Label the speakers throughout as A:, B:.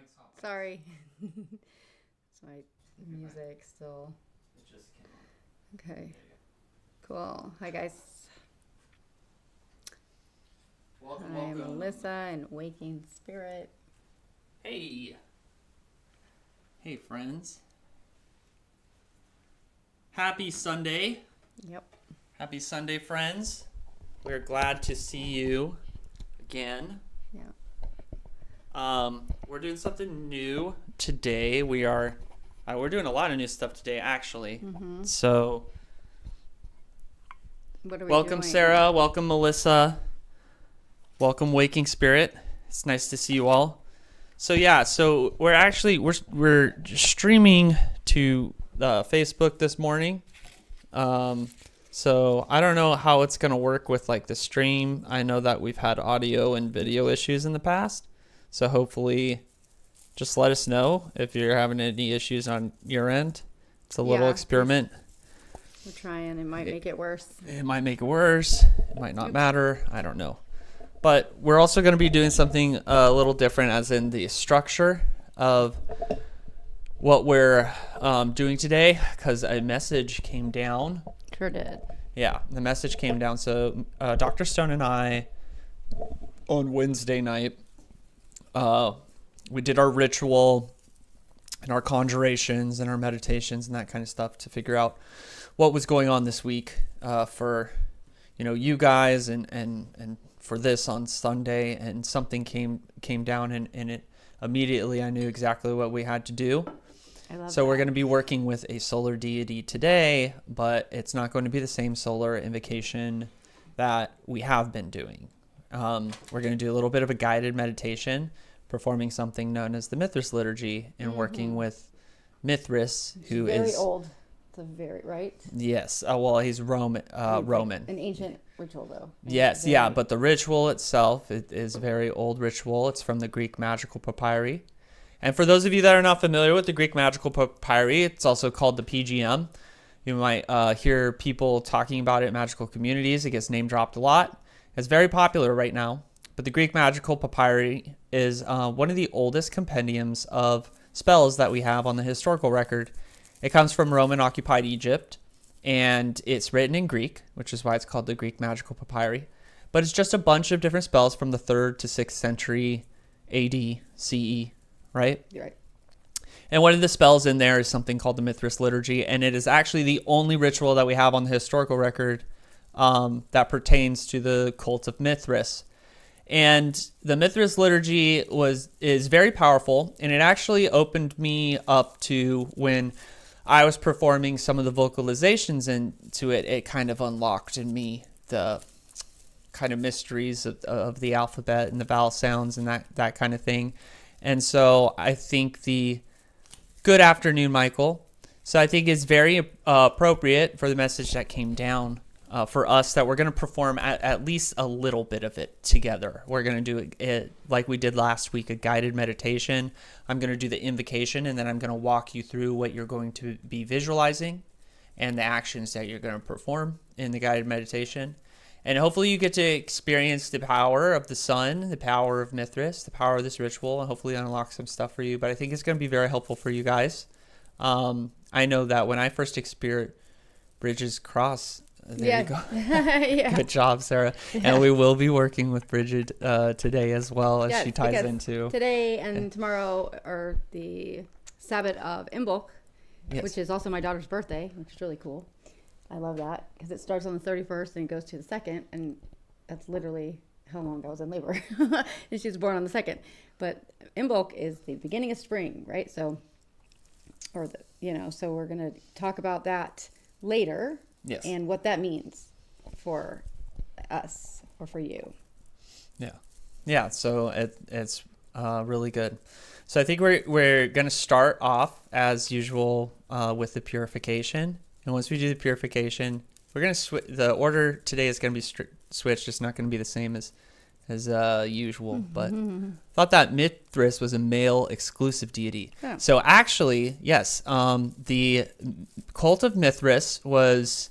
A: mic's hot.
B: Sorry. It's my music still.
A: It just came on.
B: Okay. Cool. Hi, guys.
A: Welcome,
B: I'm
A: welcome.
B: Melissa and Waking Spirit.
A: Hey. Hey, friends. Happy Sunday.
B: Yep.
A: Happy Sunday, friends. We're glad to see you again.
B: Yeah.
A: We're doing something new today. We're doing a lot of new stuff today, actually.
B: Mm-hmm.
A: So,
B: What are we
A: welcome,
B: doing?
A: Sarah. Welcome, Melissa. Welcome, Waking Spirit. It's nice to see you all. So yeah, we're streaming to Facebook this morning. So I don't know how it's gonna work with like the stream. I know that we've had audio and video issues in the past. So hopefully, just let us know if you're having any issues on your end. It's a little experiment.
B: We're trying. It might make it worse.
A: It might make it worse. It might not matter. I don't know. But we're also going to be doing something a little different, as in the structure of what we're doing today, because a message came down.
B: Sure did.
A: Yeah, the message came down. So Dr. Stone and I, on Wednesday night, we did our ritual and our conjurations and our meditations and that kind of stuff to figure out what was going on this week for you guys and for this on Sunday. And something came down and it immediately I knew exactly what we had to do. So we're going to be working with a solar deity today, but it's not going to be the same solar invocation that we have been doing. We're going to do a little bit of a guided meditation, performing something known as the Mithras Liturgy, and working with Mithras, who is
B: very old. It's a very right.
A: Yes. Well, he's Roman. Roman.
B: An ancient ritual, though.
A: Yes. Yeah. But the ritual itself is a very old ritual. It's from the Greek magical papyri. And for those of you that are not familiar with the Greek magical papyri, it's also called the PGM. You might hear people talking about it in magical communities. It gets name dropped a lot. It's very popular right now. But the Greek magical papyri is one of the oldest compendiums of spells that we have on the historical record. It comes from Roman-occupied Egypt, and it's written in Greek, which is why it's called the Greek magical papyri. But it's just a bunch of different spells from the 3rd to 6th century AD, CE. Right?
B: You're right.
A: And one of the spells in there is something called the Mithras Liturgy, and it is actually the only ritual that we have on the historical record that pertains to the cult of Mithras. And the Mithras Liturgy is very powerful, and it actually opened me up to when I was performing some of the vocalizations into it. It kind of unlocked in me the kind of mysteries of the alphabet and the vowel sounds and that kind of thing. And so I think good afternoon, Michael. So I think it's very appropriate for the message that came down for us that we're going to perform at least a little bit of it together. We're going to do it like we did last week, a guided meditation. I'm going to do the invocation, and then I'm going to walk you through what you're going to be visualizing and the actions that you're going to perform in the guided meditation. And hopefully you get to experience the power of the sun, the power of Mithras, the power of this ritual, and hopefully unlock some stuff for you. But I think it's going to be very helpful for you guys. I know that when I first experienced Bridget's cross, there you go.
B: Yeah.
A: Good job, Sarah. Yeah. And we will be working with Bridget today as well, as she ties into.
B: Today and tomorrow are the Sabbath of Imbolc, which is also my daughter's birthday, which is really cool. I love that because it starts on the 31st and it goes to the 2nd, and that's literally how long I was in labor. And she was born on the 2nd. But Imbolc is the beginning of spring, right? So we're going to talk about that later.
A: Yes.
B: And what that means for us or for you. Yeah.
A: Yeah. So it's really good. So I think we're going to start off as usual with the purification. And once we do the purification, we're going to the order today is going to be switched. It's not going to be the same as usual. But thought that Mithras was a male exclusive deity. Yeah. So actually, yes, the cult of Mithras was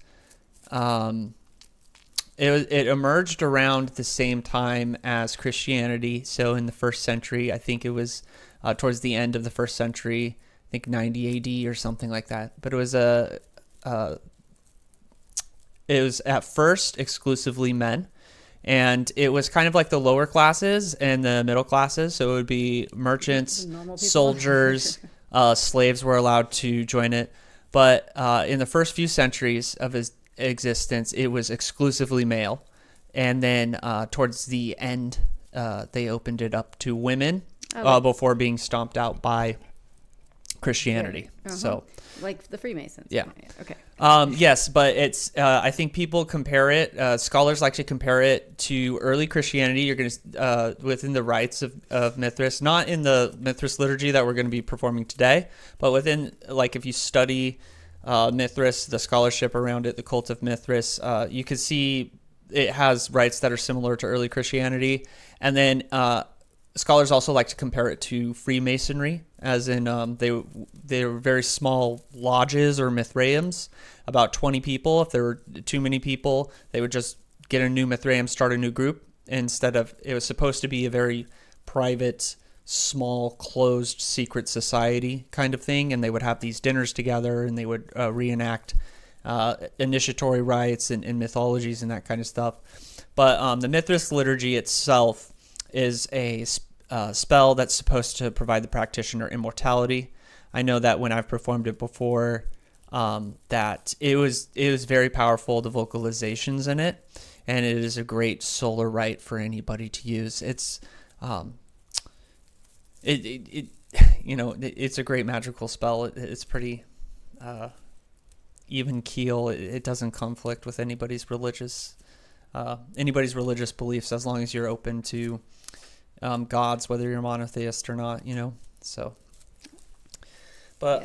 A: it emerged around the same time as Christianity. So in the 1st century, I think it was towards the end of the first century, I think 90 AD or something like that. But it was at first exclusively men, and it was kind of like the lower classes and the middle classes. So it would be merchants, soldiers, slaves were allowed to join it. But in the first few centuries of his existence, it was exclusively male. And then towards the end, they opened it up to women before being stomped out by Christianity. So,
B: like the Freemasons.
A: Yeah.
B: Okay.
A: Yes, but it's. I think people compare it. Scholars like to compare it to early Christianity. You're going to within the rites of Mithras, not in the Mithras liturgy that we're going to be performing today, but within, like, if you study Mithras, the scholarship around it, the cult of Mithras, you can see it has rites that are similar to early Christianity, and then scholars also like to compare it to Freemasonry, as in they were very small lodges or Mithraeums, about 20 people. If there were too many people, they would just get a new Mithraeum, start a new group, instead of, it was supposed to be a very private, small, closed, secret society kind of thing, and they would have these dinners together, and they would reenact initiatory rites and mythologies and that kind of stuff. But the Mithras liturgy itself is a spell that's supposed to provide the practitioner immortality. I know that when I've performed it before, that it was very powerful, the vocalizations in it, and it is a great solar rite for anybody to use. It's it's a great magical spell. It's pretty even keel. It doesn't conflict with anybody's religious beliefs, as long as you're open to gods, whether you're monotheist or not, so. But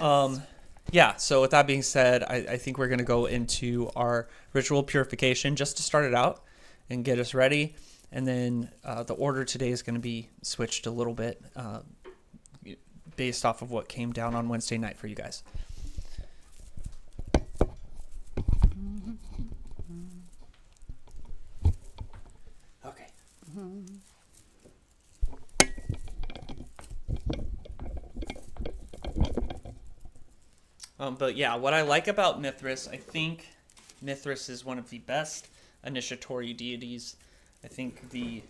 B: yes.
A: So with that being said, I think we're going to go into our ritual purification just to start it out and get us ready. And then the order today is going to be switched a little bit based off of what came down on Wednesday night for you guys. Okay. But yeah, what I like about Mithras, I think Mithras is one of the best initiatory deities. I think the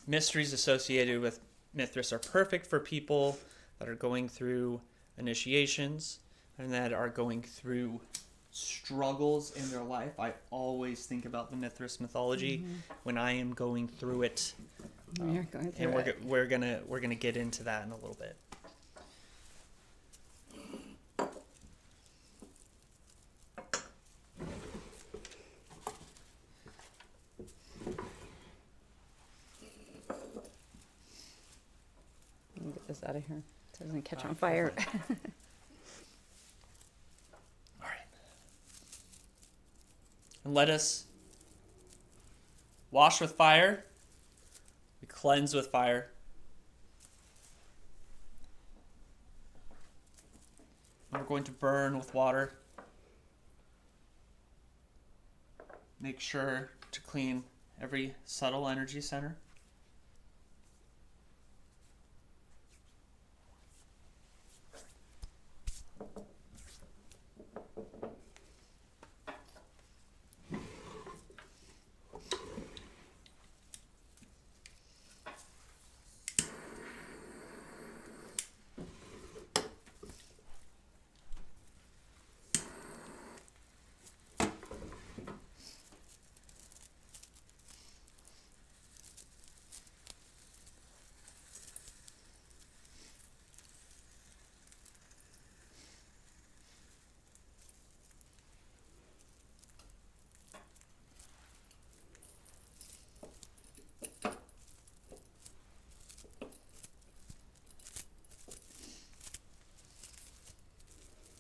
A: mysteries associated with Mithras are perfect for people that are going through initiations and that are going through struggles in their life. I always think about the Mithras mythology when I am going through it. We're gonna get into that in a little bit.
B: Let me get this out of here so it doesn't catch on fire.
A: All right. And let us wash with fire. We cleanse with fire. And we're going to burn with water. Make sure to clean every subtle energy center.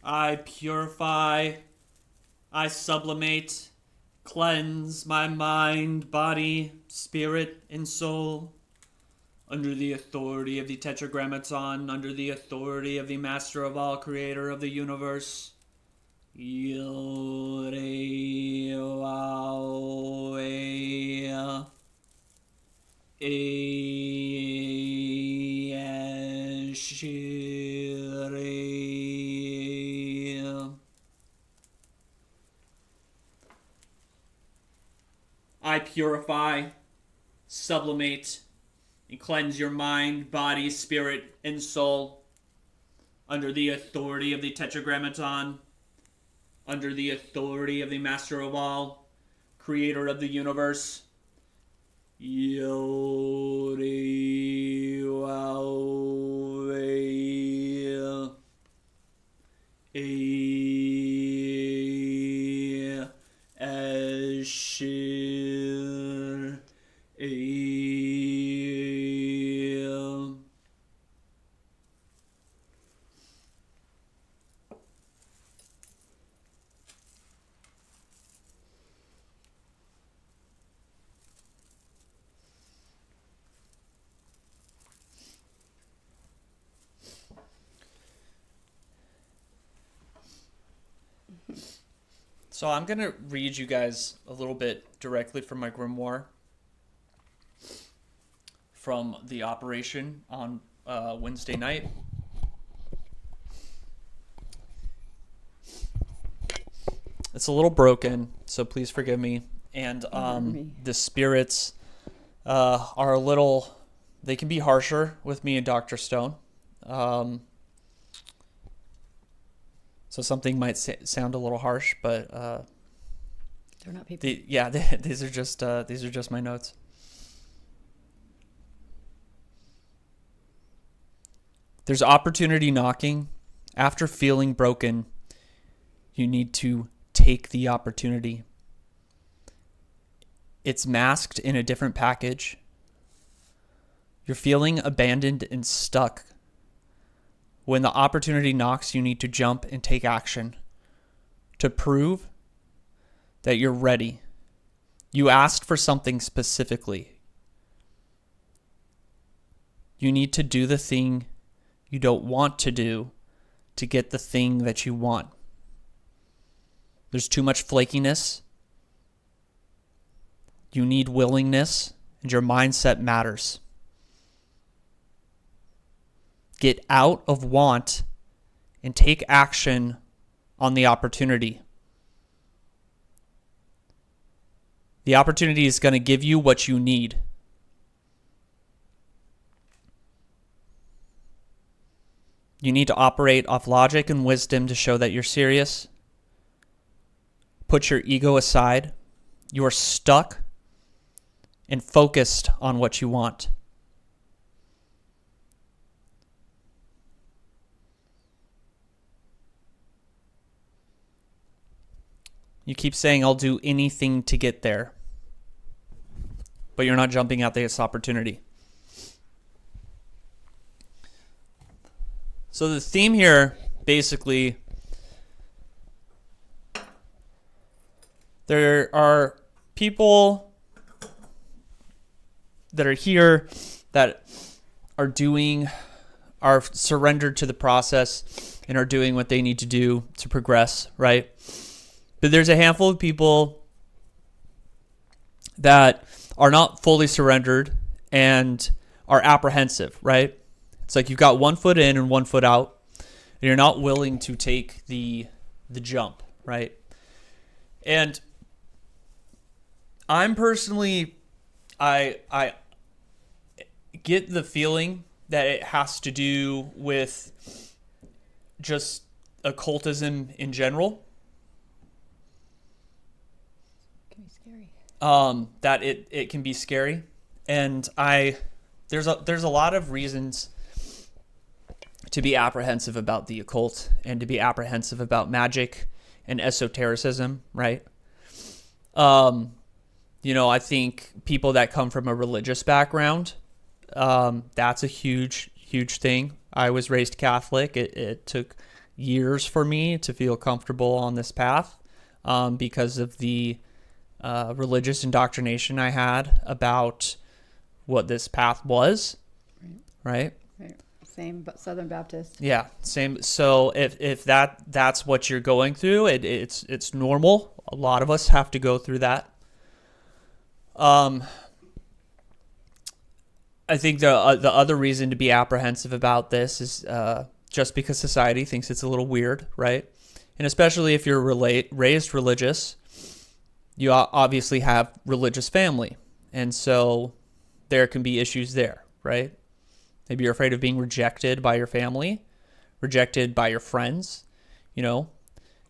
A: I purify, I sublimate, cleanse my mind, body, spirit, and soul, under the authority of the Tetragrammaton, under the authority of the Master of all, Creator of the universe. I purify, sublimate, and cleanse your mind, body, spirit, and soul under the authority of the Tetragrammaton, under the authority of the Master of all, Creator of the universe. Yodi Wawei Ashir So I'm going to read you guys a little bit directly from my grimoire from the operation on Wednesday night. It's a little broken, so please forgive me. And the spirits are a little, they can be harsher with me and Dr. Stone. So something might sound a little harsh, but
B: they're not people.
A: These are just my notes. There's opportunity knocking. After feeling broken, you need to take the opportunity. It's masked in a different package. You're feeling abandoned and stuck. When the opportunity knocks, you need to jump and take action to prove that you're ready. You asked for something specifically. You need to do the thing you don't want to do to get the thing that you want. There's too much flakiness. You need willingness, and your mindset matters. Get out of want and take action on the opportunity. The opportunity is going to give you what you need. You need to operate off logic and wisdom to show that you're serious. Put your ego aside. You are stuck and focused on what you want. You keep saying, I'll do anything to get there. But you're not jumping at this opportunity. So the theme here, basically, there are people that are here that are surrendered to the process and are doing what they need to do to progress, right? But there's a handful of people that are not fully surrendered and are apprehensive, right? It's like you've got 1 foot in and 1 foot out, and you're not willing to take the jump, right? And I'm personally, I get the feeling that it has to do with just occultism in general. That it can be scary, and there's a lot of reasons to be apprehensive about the occult and to be apprehensive about magic and esotericism, right? I think people that come from a religious background, that's a huge thing. I was raised Catholic. It took years for me to feel comfortable on this path because of the religious indoctrination I had about what this path was, right?
B: Same, but Southern Baptist.
A: Yeah, same. So if that's what you're going through, it's normal. A lot of us have to go through that. I think the other reason to be apprehensive about this is just because society thinks it's a little weird, right? And especially if you're raised religious, you obviously have religious family. And so there can be issues there, right? Maybe you're afraid of being rejected by your family, rejected by your friends. You know,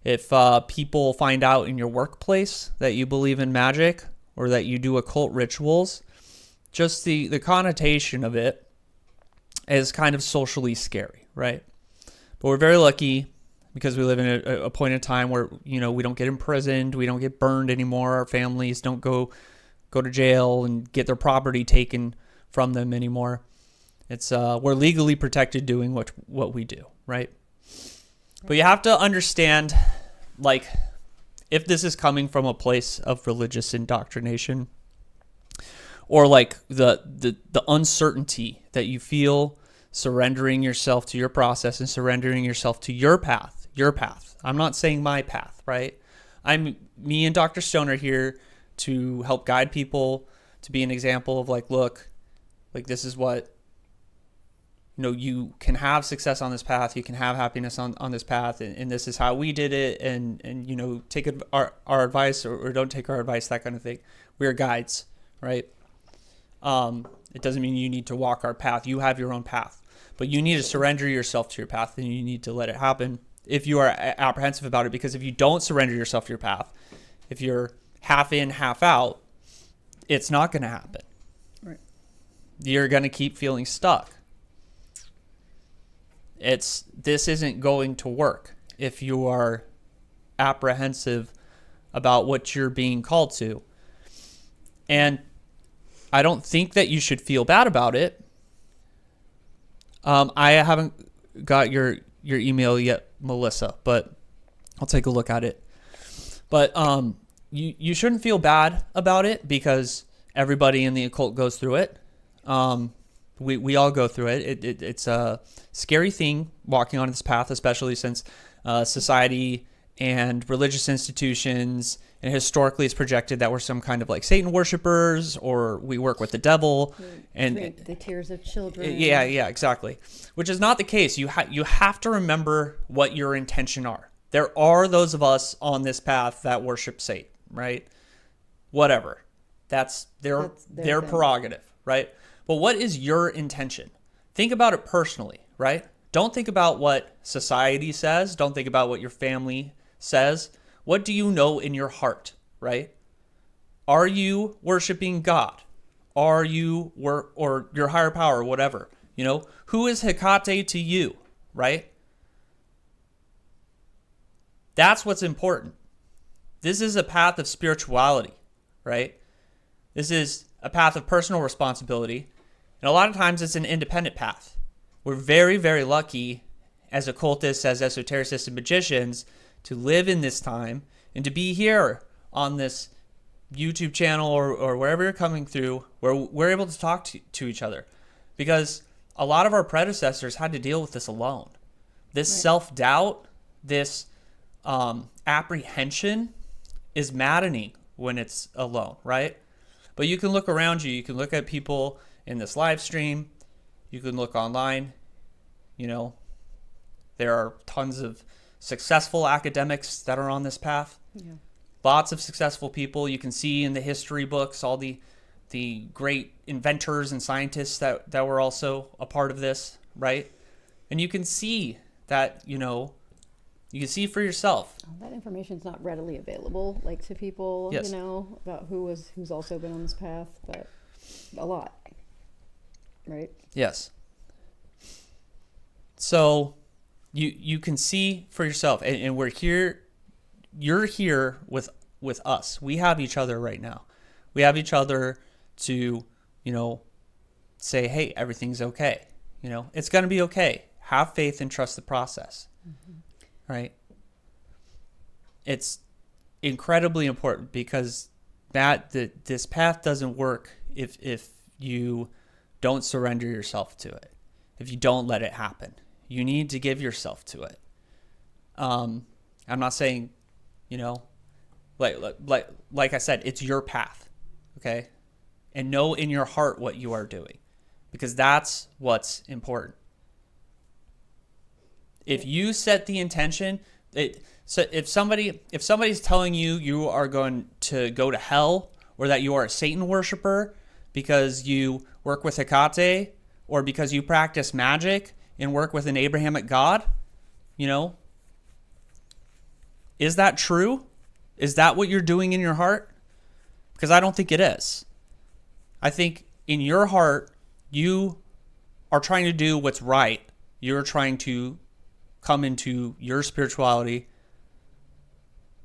A: if people find out in your workplace that you believe in magic or that you do occult rituals, just the connotation of it is kind of socially scary, right? But we're very lucky because we live in a point in time where, you know, we don't get imprisoned, we don't get burned anymore, our families don't go to jail and get their property taken from them anymore. It's we're legally protected doing what we do, right? But you have to understand, like, if this is coming from a place of religious indoctrination, or like the uncertainty that you feel surrendering yourself to your process and surrendering yourself to your path. I'm not saying my path, right? Me and Dr. Stone are here to help guide people, to be an example of like, look, like this is what, you know, you can have success on this path, you can have happiness on this path, and this is how we did it, and you know, take our advice or don't take our advice, that kind of thing. We're guides, right? It doesn't mean you need to walk our path. You have your own path, but you need to surrender yourself to your path, and you need to let it happen if you are apprehensive about it, because if you don't surrender yourself to your path, if you're half in, half out, it's not going to happen.
B: Right.
A: You're going to keep feeling stuck. This isn't going to work if you are apprehensive about what you're being called to. And I don't think that you should feel bad about it. I haven't got your email yet, Melissa, but I'll take a look at it. But you shouldn't feel bad about it because everybody in the occult goes through it. We all go through it. It's a scary thing walking on this path, especially since society and religious institutions, and historically it's projected that we're some kind of like Satan worshipers, or we work with the devil, and
B: the tears of children.
A: Yeah, exactly. Which is not the case. You have to remember what your intention are. There are those of us on this path that worship Satan, right? Whatever. That's their prerogative, right? But what is your intention? Think about it personally, right? Don't think about what society says. Don't think about what your family says. What do you know in your heart, right? Are you worshiping God? Are you or your higher power, whatever? You know, who is Hecate to you, right? That's what's important. This is a path of spirituality, right? This is a path of personal responsibility. And a lot of times it's an independent path. We're very, very lucky as occultists, as esotericists and magicians to live in this time and to be here on this YouTube channel or wherever you're coming through, where we're able to talk to each other. Because a lot of our predecessors had to deal with this alone. This right. Self-doubt, this apprehension is maddening when it's alone, right? But you can look around you. You can look at people in this live stream. You can look online. You know, there are tons of successful academics that are on this path. Yeah. Lots of successful people. You can see in the history books all the great inventors and scientists that were also a part of this, right? And you can see that, you know, you can see for yourself.
B: That information's not readily available, like, to people, yes. You know, about who's also been on this path, but a lot, right?
A: Yes. So you can see for yourself, and we're here. You're here with us. We have each other right now. We have each other to, you know, say, hey, everything's okay. You know, it's going to be okay. Have faith and trust the process. Mm-hmm. Right? It's incredibly important because this path doesn't work if you don't surrender yourself to it. If you don't let it happen. You need to give yourself to it. I'm not saying, you know, like I said, it's your path, okay? And know in your heart what you are doing. because that's what's important. If you set the intention, so if somebody's telling you you are going to go to hell, or that you are a Satan worshiper because you work with Hecate, or because you practice magic and work with an Abrahamic God, is that true? Is that what you're doing in your heart? Because I don't think it is. I think in your heart, you are trying to do what's right. You're trying to come into your spirituality.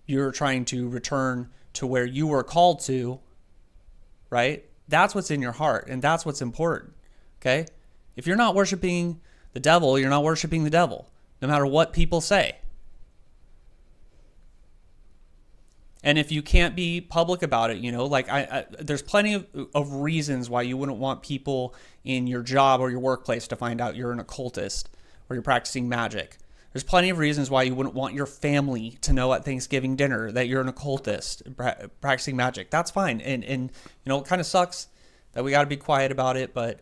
A: You're trying to return to where you were called to, right? That's what's in your heart, and that's what's important, okay? If you're not worshiping the devil, you're not worshiping the devil, no matter what people say. And if you can't be public about it, there's plenty of reasons why you wouldn't want people in your job or your workplace to find out you're an occultist or you're practicing magic. There's plenty of reasons why you wouldn't want your family to know at Thanksgiving dinner that you're an occultist practicing magic. That's fine. And it kind of sucks that we got to be quiet about it. But,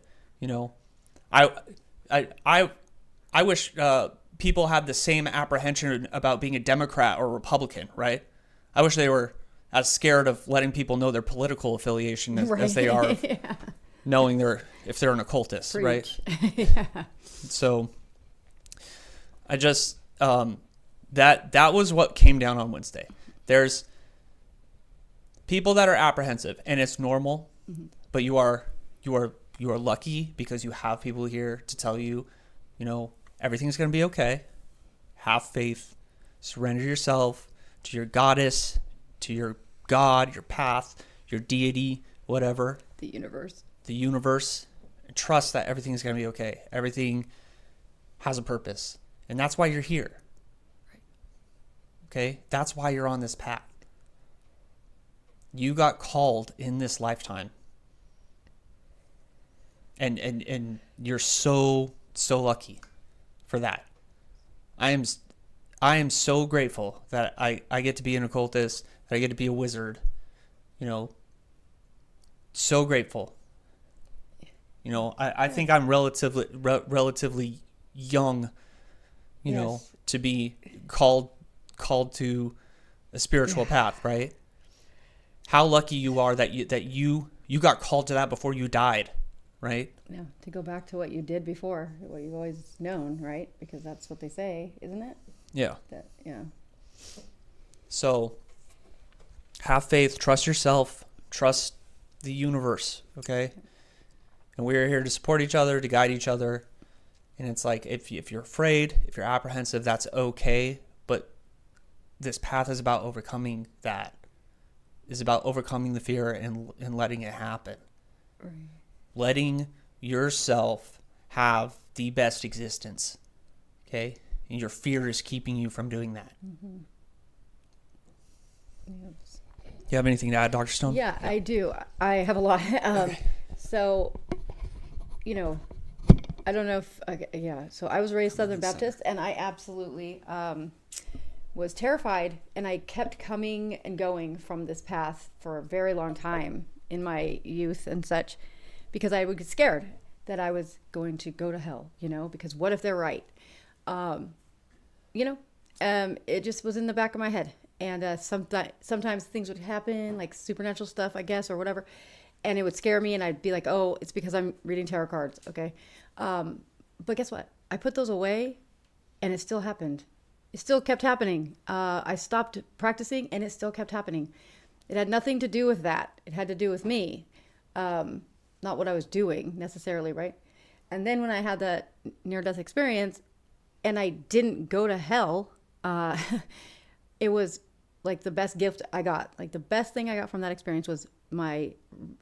A: I wish people had the same apprehension about being a Democrat or Republican, right? I wish they were as scared of letting people know their political affiliation as they are of knowing if they're an occultist,
B: Preach.
A: Right?
B: Yeah.
A: So I just that was what came down on Wednesday. There's people that are apprehensive, and it's normal, but you are lucky because you have people here to tell you, everything's going to be okay. Have faith, surrender yourself to your goddess, to your God, your path, your deity, whatever.
B: The universe.
A: And trust that everything's going to be okay. Everything has a purpose. And that's why you're here. Okay? That's why you're on this path. You got called in this lifetime. And you're so lucky for that. I am so grateful that I get to be an occultist, that I get to be a wizard. So grateful. I think I'm relatively young,
B: Yes.
A: to be called to a spiritual path, right? How lucky you are that you got called to that before you died, right?
B: Yeah, to go back to what you did before, what you've always known, right? Because that's what they say, isn't it?
A: Yeah.
B: Yeah.
A: So have faith, trust yourself, trust the universe, okay? And we're here to support each other, to guide each other. And it's like, if you're afraid, if you're apprehensive, that's okay. But this path is about overcoming that. Is about overcoming the fear and letting it happen.
B: Right.
A: Letting yourself have the best existence, okay? And your fear is keeping you from doing that.
B: Mm-hmm. Yes.
A: You have anything to add, Dr. Stone?
B: Yeah, I do. I have a lot.
A: Okay.
B: So, I don't know if, so I was raised Southern Baptist, and I absolutely was terrified, and I kept coming and going from this path for a very long time in my youth and such, because I would get scared that I was going to go to hell, because what if they're right? It just was in the back of my head. And sometimes things would happen, like supernatural stuff, I guess, or whatever. And it would scare me, and I'd be like, oh, it's because I'm reading tarot cards, okay? But guess what? I put those away, and it still happened. It still kept happening. I stopped practicing, and it still kept happening. It had nothing to do with that. It had to do with me, not what I was doing necessarily, right? And then when I had that near-death experience, and I didn't go to hell, it was like the best gift I got. Like the best thing I got from that experience was my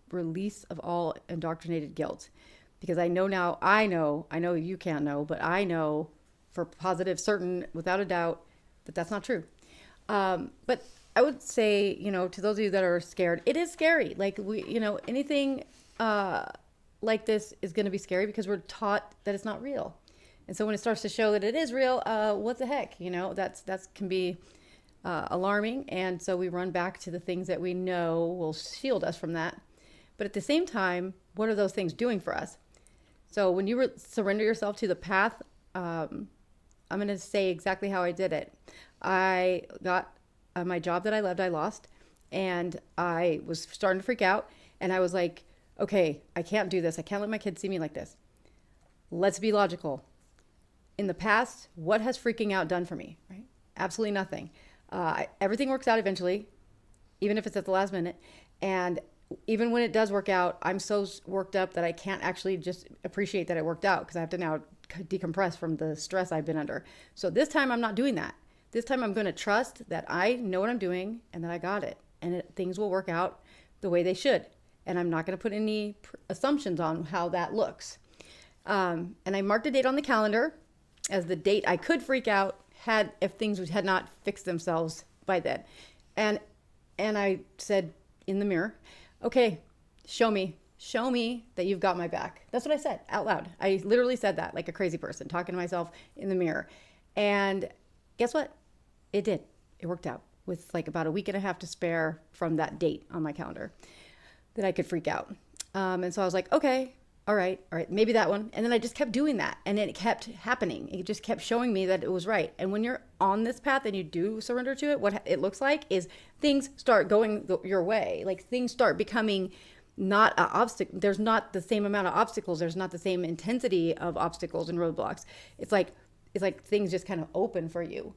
B: release of all indoctrinated guilt. Because I know now, I know you can't know, but I know for positive, certain, without a doubt, that that's not true. But I would say, to those of you that are scared, it is scary. Like anything like this is going to be scary because we're taught that it's not real. And so when it starts to show that it is real, what the heck, that's can be alarming. And so we run back to the things that we know will shield us from that. But at the same time, what are those things doing for us? So when you surrender yourself to the path, I'm going to say exactly how I did it. I got my job that I loved, I lost, and I was starting to freak out. And I was like, okay, I can't do this. I can't let my kids see me like this. Let's be logical. In the past, what has freaking out done for me, right? Absolutely nothing. Everything works out eventually, even if it's at the last minute. And even when it does work out, I'm so worked up that I can't actually just appreciate that it worked out, because I have to now decompress from the stress I've been under. So this time I'm not doing that. This time I'm going to trust that I know what I'm doing and that I got it, and things will work out the way they should. And I'm not going to put any assumptions on how that looks. And I marked a date on the calendar as the date I could freak out if things had not fixed themselves by then. And I said in the mirror, okay, show me that you've got my back. That's what I said out loud. I literally said that like a crazy person, talking to myself in the mirror. And guess what? It did. It worked out with like about a week and a half to spare from that date on my calendar that I could freak out. And so I was like, okay, all right, maybe that one. And then I just kept doing that, and it kept happening. It just kept showing me that it was right. And when you're on this path and you do surrender to it, what it looks like is things start going your way. Like things start becoming not an obstacle. There's not the same amount of obstacles. There's not the same intensity of obstacles and roadblocks. It's like things just kind of open for you.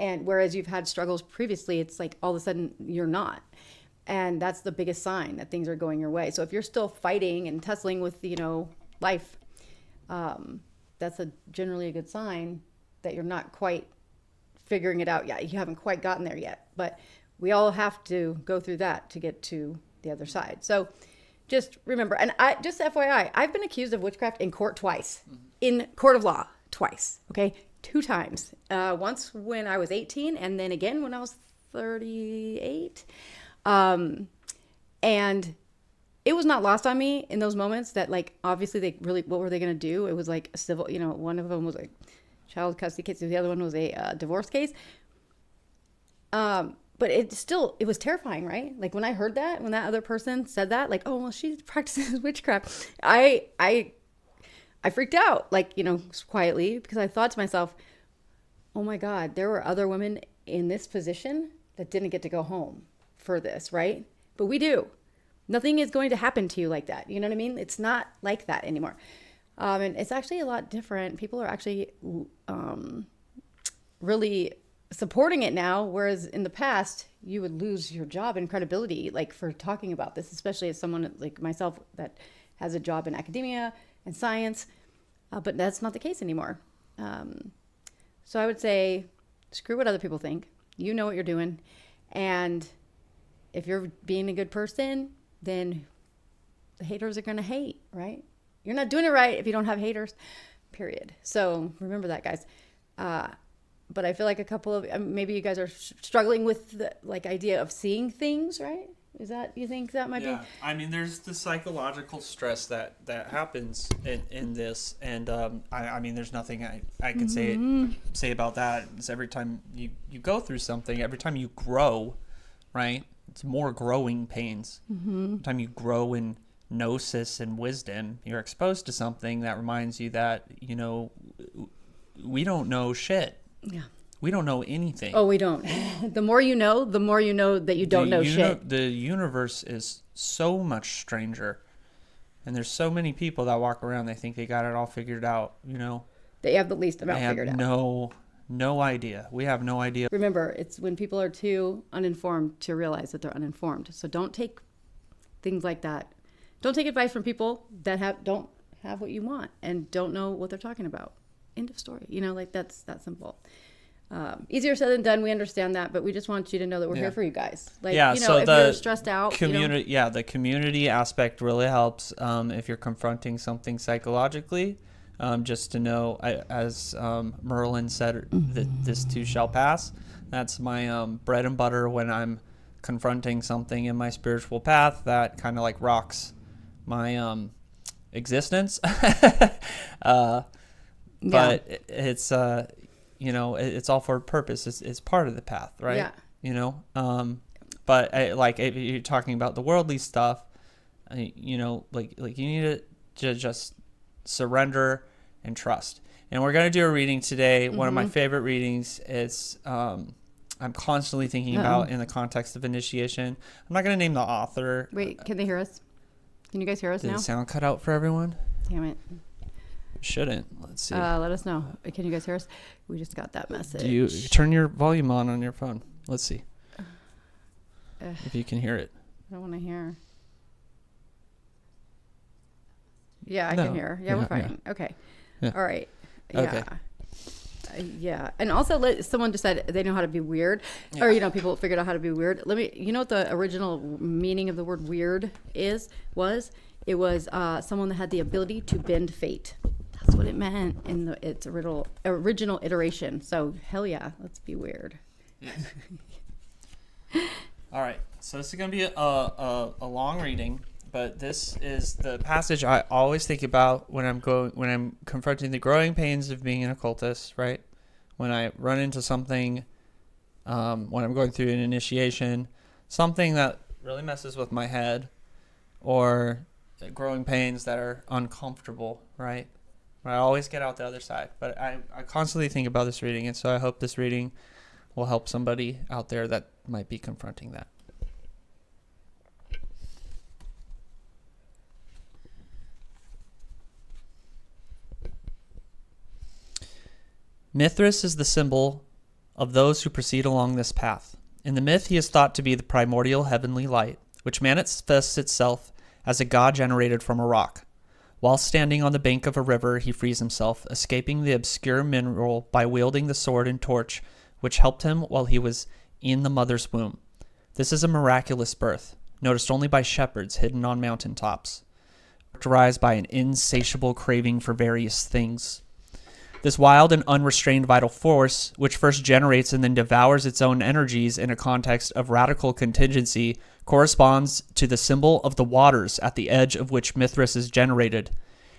B: And whereas you've had struggles previously, it's like all of a sudden you're not. And that's the biggest sign that things are going your way. So if you're still fighting and tussling with, life, that's generally a good sign that you're not quite figuring it out yet. You haven't quite gotten there yet. But we all have to go through that to get to the other side. So just remember, and just FYI, I've been accused of witchcraft in court twice, in court of law twice, okay? 2 times. Once when I was 18, and then again when I was 38. And it was not lost on me in those moments that, like, obviously what were they going to do? It was like a civil, one of them was a child custody case. The other one was a divorce case. But it was terrifying, right? Like when I heard that, when that other person said that, like, oh, well, she practices witchcraft. I freaked out, like, quietly, because I thought to myself, oh my God, there were other women in this position that didn't get to go home for this, right? But we do. Nothing is going to happen to you like that. You know what I mean? It's not like that anymore. And it's actually a lot different. People are actually really supporting it now, whereas in the past, you would lose your job and credibility, like, for talking about this, especially as someone like myself that has a job in academia and science. But that's not the case anymore. So I would say, screw what other people think. You know what you're doing. And if you're being a good person, then the haters are going to hate, right? You're not doing it right if you don't have haters, period. So remember that, guys. But I feel like a couple of, maybe you guys are struggling with the idea of seeing things, right? Is that, you think that might be?
A: Yeah, I mean, there's the psychological stress that happens in this, and I mean, there's nothing I can say about that. It's every time you go through something, every time you grow, right? It's more growing pains. Every time you grow in gnosis and wisdom, you're exposed to something that reminds you that, we don't know shit. Yeah. We don't know anything.
B: Oh, we don't. The more you know that you don't know shit.
A: The universe is so much stranger. And there's so many people that walk around, they think they got it all figured out,
B: They have the least amount figured out.
A: No idea. We have no idea.
B: Remember, it's when people are too uninformed to realize that they're uninformed. So don't take things like that. Don't take advice from people that don't have what you want and don't know what they're talking about. End of story. That's that simple. Easier said than done. We understand that, but we just want you to know that we're here for you guys.
A: So
B: if you're stressed out,
A: community, the community aspect really helps. If you're confronting something psychologically, just to know, as Merlin said, that this too shall pass. That's my bread and butter when I'm confronting something in my spiritual path that kind of like rocks my existence. But it's it's all for a purpose. It's part of the path, right? Yeah. But if you're talking about the worldly stuff, you need to just surrender, and trust. And we're going to do a reading today. One of my favorite readings is I'm constantly thinking about in the context of initiation. I'm not going to name the author.
B: Wait, can they hear us? Can you guys hear us
A: Did
B: now?
A: the sound cut out for everyone?
B: Damn it.
A: Shouldn't. Let's see.
B: Let us know. Can you guys hear us? We just got that message.
A: Do you turn your volume on your phone? Let's see if you can hear it.
B: I don't want to hear. Yeah, I can hear. Yeah, we're fine. Yeah. Okay. Yeah. All right. Yeah. Okay. Yeah. And also, someone just said they know how to be weird, or people figured out how to be weird. You know what the original meaning of the word weird was? It was someone that had the ability to bend fate. That's what it meant in its original iteration. So hell yeah, let's be weird.
A: All right. So this is going to be a long reading, but this is the passage I always think about when I'm confronting the growing pains of being an occultist, right? When I run into something, when I'm going through an initiation, something that really messes with my head, or growing pains that are uncomfortable, right? I always get out the other side. But I constantly think about this reading, and so I hope this reading will help somebody out there that might be confronting that. Mithras is the symbol of those who proceed along this path. In the myth, he is thought to be the primordial heavenly light, which manifests itself as a god generated from a rock. While standing on the bank of a river, he frees himself, escaping the obscure mineral by wielding the sword and torch, which helped him while he was in the mother's womb. This is a miraculous birth, noticed only by shepherds hidden on mountain tops, characterized by an insatiable craving for various things. This wild and unrestrained vital force, which first generates and then devours its own energies in a context of radical contingency, corresponds to the symbol of the waters at the edge of which Mithras is generated.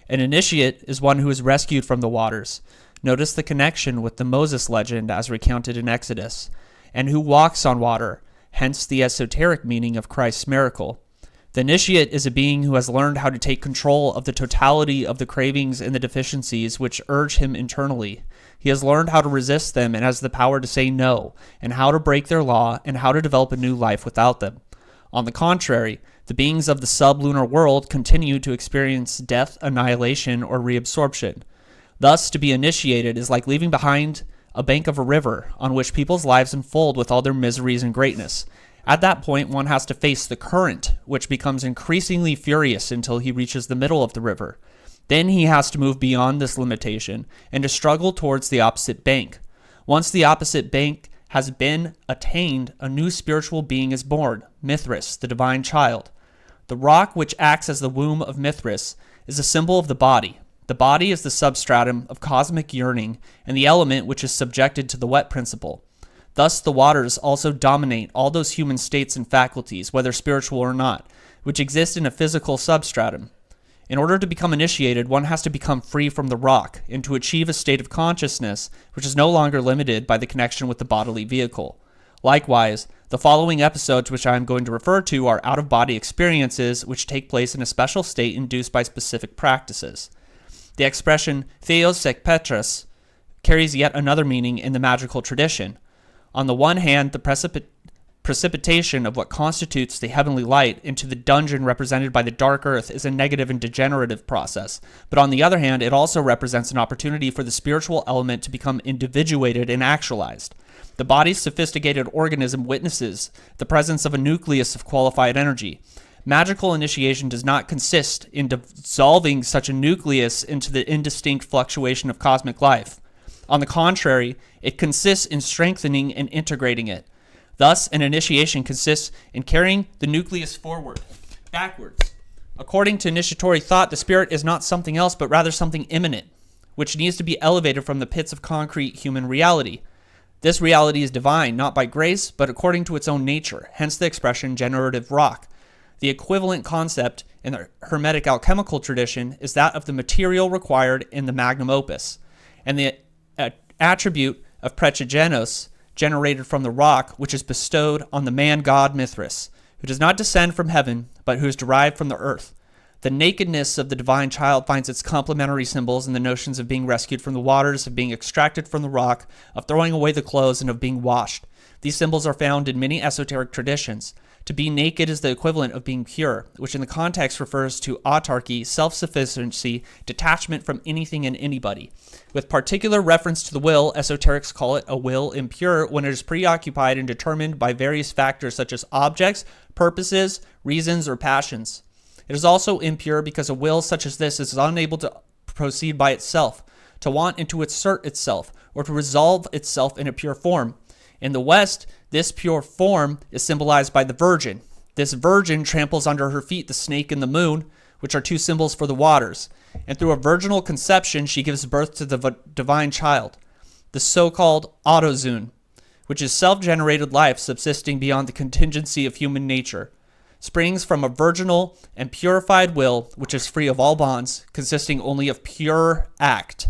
A: An initiate is one who is rescued from the waters. Notice the connection with the Moses legend as recounted in Exodus, and who walks on water, hence the esoteric meaning of Christ's miracle. The initiate is a being who has learned how to take control of the totality of the cravings and the deficiencies which urge him internally. He has learned how to resist them and has the power to say no, and how to break their law, and how to develop a new life without them. On the contrary, the beings of the sublunar world continue to experience death, annihilation, or reabsorption. Thus, to be initiated is like leaving behind a bank of a river on which people's lives unfold with all their miseries and greatness. At that point, one has to face the current, which becomes increasingly furious until he reaches the middle of the river. Then he has to move beyond this limitation and to struggle towards the opposite bank. Once the opposite bank has been attained, a new spiritual being is born, Mithras, the divine child. The rock which acts as the womb of Mithras is a symbol of the body. The body is the substratum of cosmic yearning and the element which is subjected to the wet principle. Thus, the waters also dominate all those human states and faculties, whether spiritual or not, which exist in a physical substratum. In order to become initiated, one has to become free from the rock and to achieve a state of consciousness which is no longer limited by the connection with the bodily vehicle. Likewise, the following episodes which I am going to refer to are out-of-body experiences which take place in a special state induced by specific practices. The expression theos ek petras carries yet another meaning in the magical tradition. On the one hand, the precipitation of what constitutes the heavenly light into the dungeon represented by the dark earth is a negative and degenerative process. But on the other hand, it also represents an opportunity for the spiritual element to become individuated and actualized. The body's sophisticated organism witnesses the presence of a nucleus of qualified energy. Magical initiation does not consist in dissolving such a nucleus into the indistinct fluctuation of cosmic life. On the contrary, it consists in strengthening and integrating it. Thus, an initiation consists in carrying the nucleus forward, backwards. According to initiatory thought, the spirit is not something else, but rather something immanent, which needs to be elevated from the pits of concrete human reality. This reality is divine, not by grace, but according to its own nature, hence the expression generative rock. The equivalent concept in the Hermetic alchemical tradition is that of the material required in the magnum opus, and the attribute of prechigenos, generated from the rock, which is bestowed on the man-god Mithras, who does not descend from heaven, but who is derived from the earth. The nakedness of the divine child finds its complementary symbols in the notions of being rescued from the waters, of being extracted from the rock, of throwing away the clothes, and of being washed. These symbols are found in many esoteric traditions. To be naked is the equivalent of being pure, which in the context refers to autarky, self-sufficiency, detachment from anything and anybody. With particular reference to the will, esoterics call it a will impure when it is preoccupied and determined by various factors such as objects, purposes, reasons, or passions. It is also impure because a will such as this is unable to proceed by itself, to want and to assert itself, or to resolve itself in a pure form. In the West, this pure form is symbolized by the Virgin. This Virgin tramples under her feet the snake and the moon, which are two symbols for the waters. And through a virginal conception, she gives birth to the divine child, the so-called autozoon, which is self-generated life subsisting beyond the contingency of human nature. Springs from a virginal and purified will, which is free of all bonds, consisting only of pure act.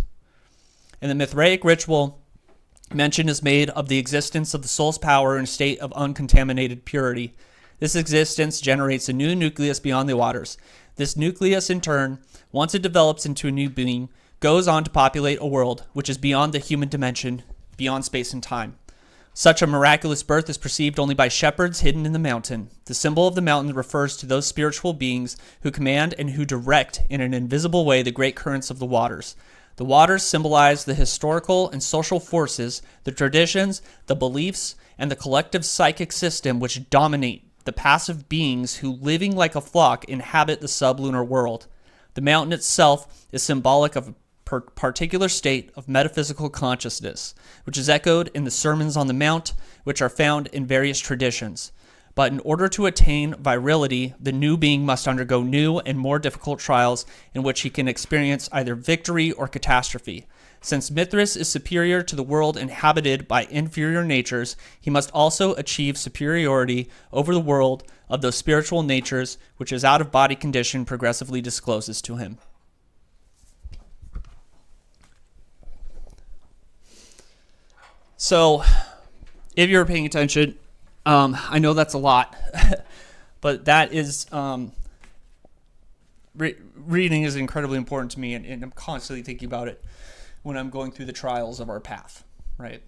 A: In the Mithraic ritual, mention is made of the existence of the soul's power in a state of uncontaminated purity. This existence generates a new nucleus beyond the waters. This nucleus, in turn, once it develops into a new being, goes on to populate a world which is beyond the human dimension, beyond space and time. Such a miraculous birth is perceived only by shepherds hidden in the mountain. The symbol of the mountain refers to those spiritual beings who command and who direct in an invisible way the great currents of the waters. The waters symbolize the historical and social forces, the traditions, the beliefs, and the collective psychic system which dominate the passive beings who, living like a flock, inhabit the sublunar world. The mountain itself is symbolic of a particular state of metaphysical consciousness, which is echoed in the Sermons on the Mount, which are found in various traditions. But in order to attain virility, the new being must undergo new and more difficult trials in which he can experience either victory or catastrophe. Since Mithras is superior to the world inhabited by inferior natures, he must also achieve superiority over the world of those spiritual natures which his out-of-body condition progressively discloses to him. So, if you're paying attention, I know that's a lot, but that is, reading is incredibly important to me, and I'm constantly thinking about it when I'm going through the trials of our path, right?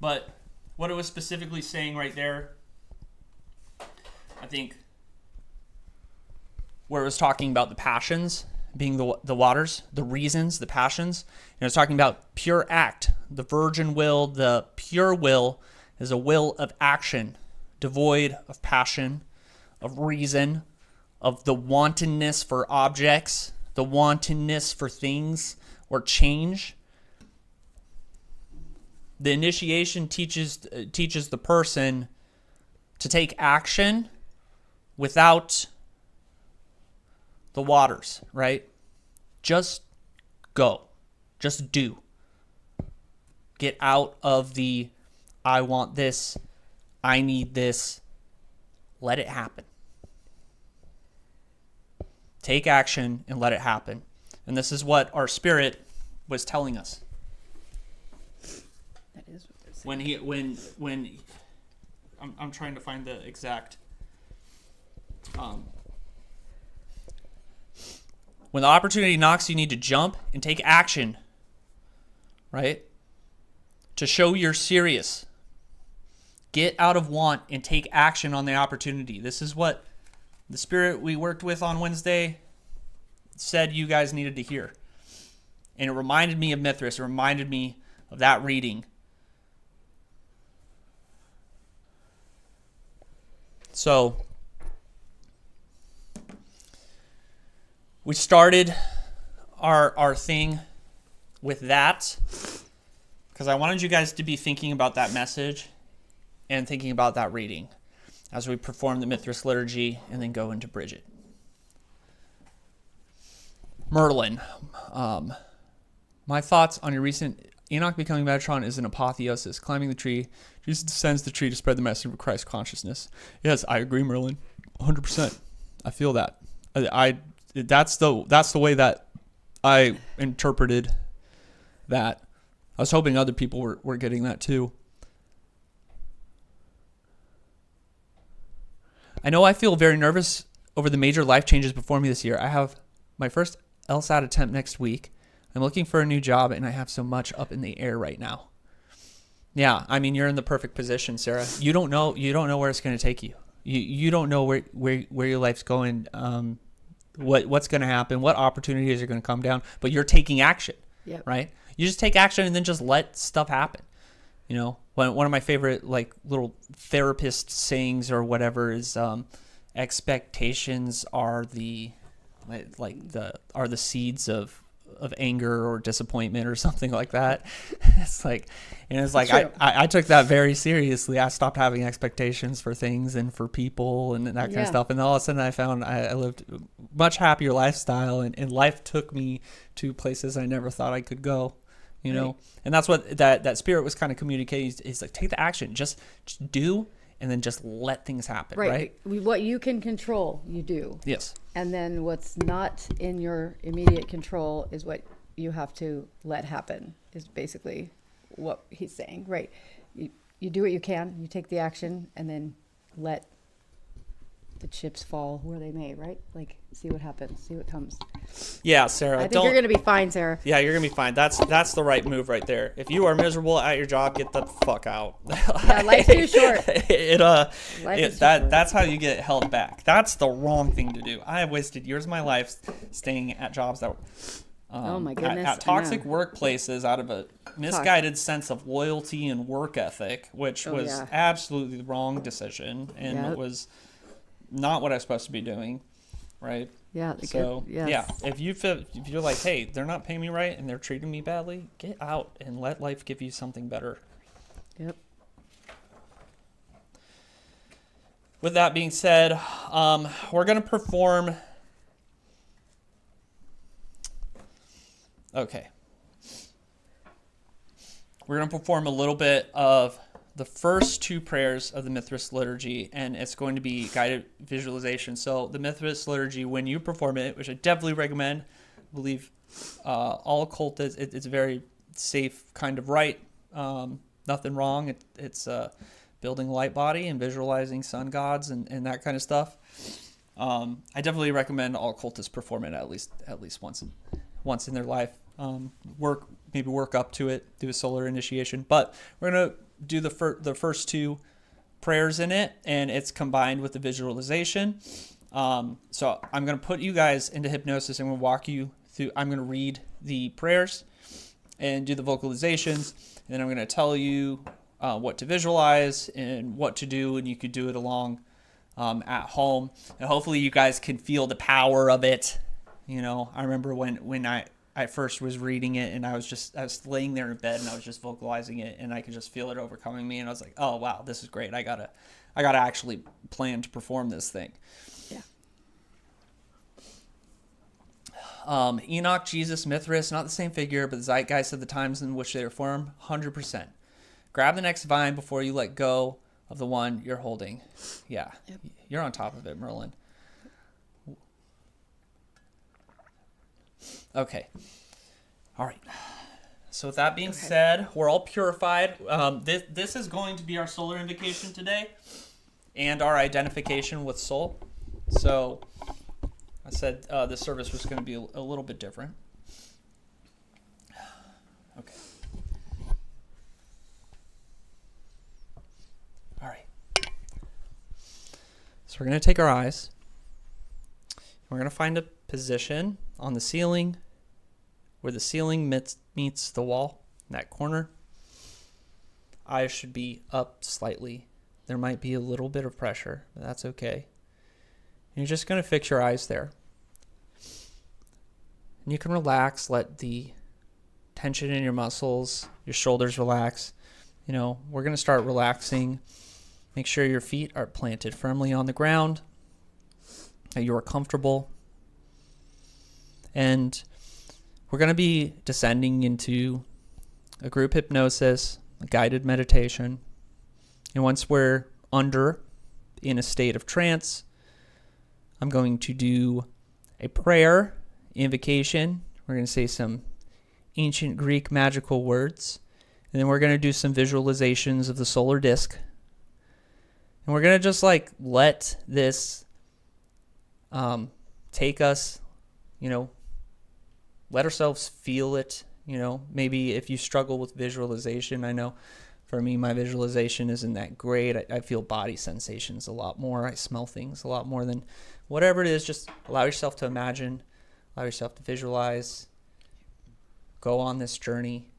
A: But what it was specifically saying right there, I think, where it was talking about the passions being the waters, the reasons, the passions, and it's talking about pure act, the virgin will, the pure will is a will of action, devoid of passion, of reason, of the wantonness for objects, the wantonness for things or change. The initiation teaches the person to take action without the waters, right? Just go. Just do. Get out of the I want this, I need this. Let it happen. Take action and let it happen. And this is what our spirit was telling us.
B: That is what they're saying.
A: When I'm trying to find the exact when the opportunity knocks, you need to jump and take action, right? To show you're serious. Get out of want and take action on the opportunity. This is what the spirit we worked with on Wednesday said you guys needed to hear. And it reminded me of Mithras. It reminded me of that reading. So, we started our thing with that because I wanted you guys to be thinking about that message and thinking about that reading as we perform the Mithras liturgy and then go into Bridget. Merlin, my thoughts on your recent Enoch becoming Metatron is an apotheosis. Climbing the tree, Jesus descends the tree to spread the message of Christ consciousness. Yes, I agree, Merlin, 100%. I feel that. That's the way that I interpreted that. I was hoping other people were getting that too. I know I feel very nervous over the major life changes before me this year. I have my first LSAT attempt next week. I'm looking for a new job, and I have so much up in the air right now. Yeah, I mean, you're in the perfect position, Sarah. You don't know where it's going to take you. You don't know where your life's going, what's going to happen, what opportunities are going to come down, but you're taking action, right? You just take action and then just let stuff happen. You know, one of my favorite like little therapist sayings or whatever is expectations are the seeds of anger or disappointment or something like that. It's like I took that very seriously. I stopped having expectations for things and for people and that kind of stuff. And all of a sudden I found I lived a much happier lifestyle, and life took me to places I never thought I could go, you know? And that's what that spirit was kind of communicating is like, take the action, just do, and then just let things happen. Right.
B: What you can control, you do.
A: Yes.
B: And then what's not in your immediate control is what you have to let happen, is basically what he's saying. Right. You do what you can, you take the action, and then let the chips fall where they may, right? Like, see what happens, see what comes.
A: Yeah, Sarah.
B: I think you're going to be fine, Sarah.
A: Yeah, you're going to be fine. That's the right move right there. If you are miserable at your job, get the fuck out.
B: Yeah, life's too short.
A: That's how you get held back. That's the wrong thing to do. I have wasted years of my life staying at jobs that were
B: oh my goodness,
A: at toxic workplaces out of a misguided sense of loyalty and work ethic, which was absolutely the wrong decision, and it was not what I was supposed to be doing, right?
B: Yeah.
A: So if you're like, hey, they're not paying me right and they're treating me badly, get out and let life give you something better.
B: Yep.
A: With that being said, we're gonna perform. Okay. We're gonna perform a little bit of the first two prayers of the Mithras Liturgy, and it's going to be guided visualization. So the Mithras Liturgy, when you perform it, which I definitely recommend, I believe all occult it's a very safe kind of rite. Nothing wrong. It's building a light body and visualizing sun gods and that kind of stuff. I definitely recommend all occultists perform it at least once in their life. Work up to it, do a solar initiation. But we're gonna do the first two prayers in it, and it's combined with the visualization. So I'm going to put you guys into hypnosis, and we'll walk you through. I'm going to read the prayers and do the vocalizations, and then I'm going to tell you what to visualize and what to do, and you could do it along at home, and hopefully you guys can feel the power of it. You know, I remember when I first was reading it, and I was laying there in bed, and I was just vocalizing it, and I could just feel it overcoming me, and I was like, oh wow, this is great. I gotta actually plan to perform this thing. Yeah. Enoch, Jesus, Mithras, not the same figure, but the zeitgeist of the times in which they were formed, 100%. Grab the next vine before you let go of the one you're holding. Yeah. Yep. You're on top of it, Merlin. Okay. All right. So with that being said, we're all purified. This is going to be our solar invocation today and our identification with soul. So I said this service was going to be a little bit different. Okay. All right. So we're going to take our eyes. We're going to find a position on the ceiling where the ceiling meets the wall in that corner. Eyes should be up slightly. There might be a little bit of pressure, but that's okay. And you're just going to fix your eyes there. And you can relax, let the tension in your muscles, your shoulders relax. You know, we're going to start relaxing. Make sure your feet are planted firmly on the ground, that you are comfortable. And we're going to be descending into a group hypnosis, a guided meditation. And once we're in a state of trance, I'm going to do a prayer, invocation. We're going to say some ancient Greek magical words. And then we're going to do some visualizations of the solar disk. And we're going to just let this take us, let ourselves feel it. Maybe if you struggle with visualization, I know for me, my visualization isn't that great. I feel body sensations a lot more. I smell things a lot more than whatever it is. Just allow yourself to imagine, allow yourself to visualize, go on this journey,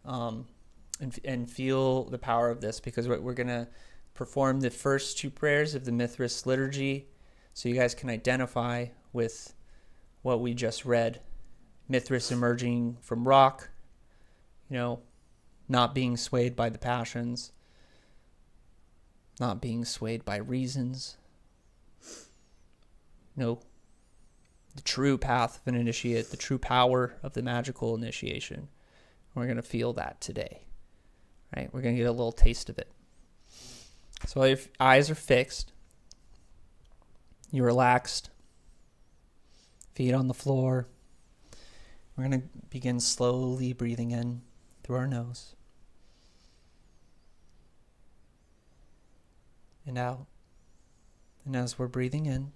A: and feel the power of this, because we're going to perform the first two prayers of the Mithras liturgy so you guys can identify with what we just read. Mithras emerging from rock, not being swayed by the passions, not being swayed by reasons. The true path of an initiate, the true power of the magical initiation. We're going to feel that today, right? We're going to get a little taste of it. So while your eyes are fixed, you're relaxed, feet on the floor. We're going to begin slowly breathing in through our nose and out. And as we're breathing in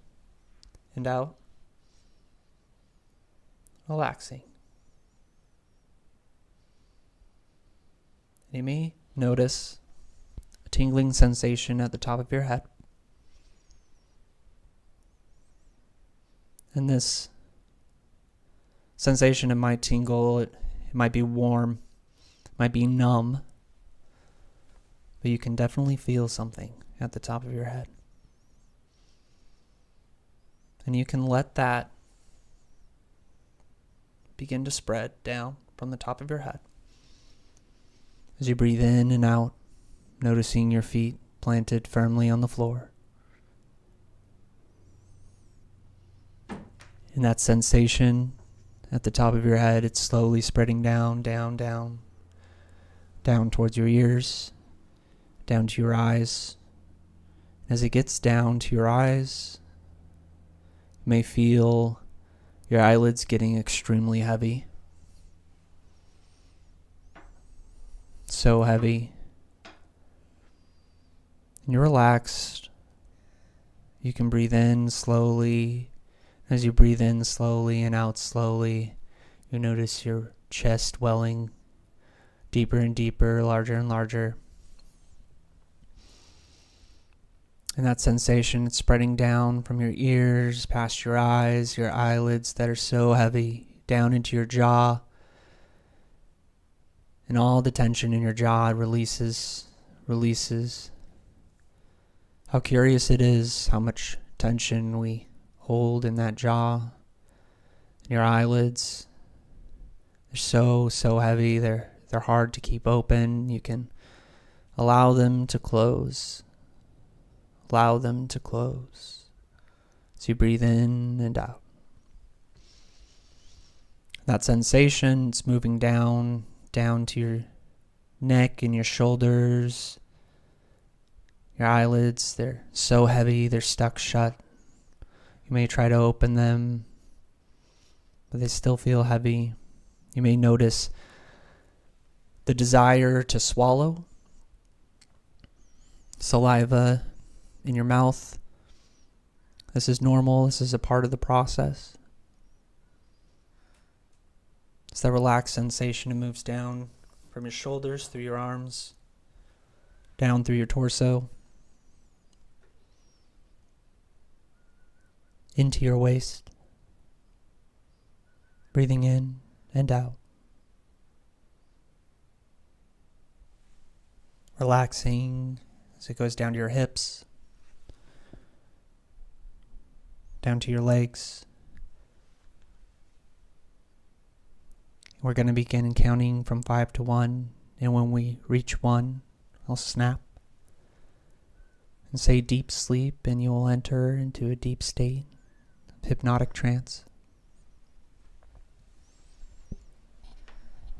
A: and out, relaxing. And you may notice a tingling sensation at the top of your head. And this sensation, it might tingle, it might be warm, it might be numb, but you can definitely feel something at the top of your head. And you can let that begin to spread down from the top of your head. As you breathe in and out, noticing your feet planted firmly on the floor. And that sensation at the top of your head, it's slowly spreading down towards your ears, down to your eyes. As it gets down to your eyes, you may feel your eyelids getting extremely heavy. So heavy. And you're relaxed. You can breathe in slowly. As you breathe in slowly and out slowly, you notice your chest welling deeper and deeper, larger and larger. And that sensation, it's spreading down from your ears, past your eyes, your eyelids that are so heavy, down into your jaw. And all the tension in your jaw releases. How curious it is how much tension we hold in that jaw. Your eyelids, they're so heavy. They're hard to keep open. You can allow them to close. Allow them to close. So you breathe in and out. That sensation, it's moving down to your neck and your shoulders. Your eyelids, they're so heavy, they're stuck shut. You may try to open them, but they still feel heavy. You may notice the desire to swallow, saliva in your mouth. This is normal. This is a part of the process. It's that relaxed sensation. It moves down from your shoulders, through your arms, down through your torso, into your waist. Breathing in and out. Relaxing as it goes down to your hips, down to your legs. We're going to begin counting from 5 to 1, and when we reach 1, I'll snap and say deep sleep, and you will enter into a deep state of hypnotic trance.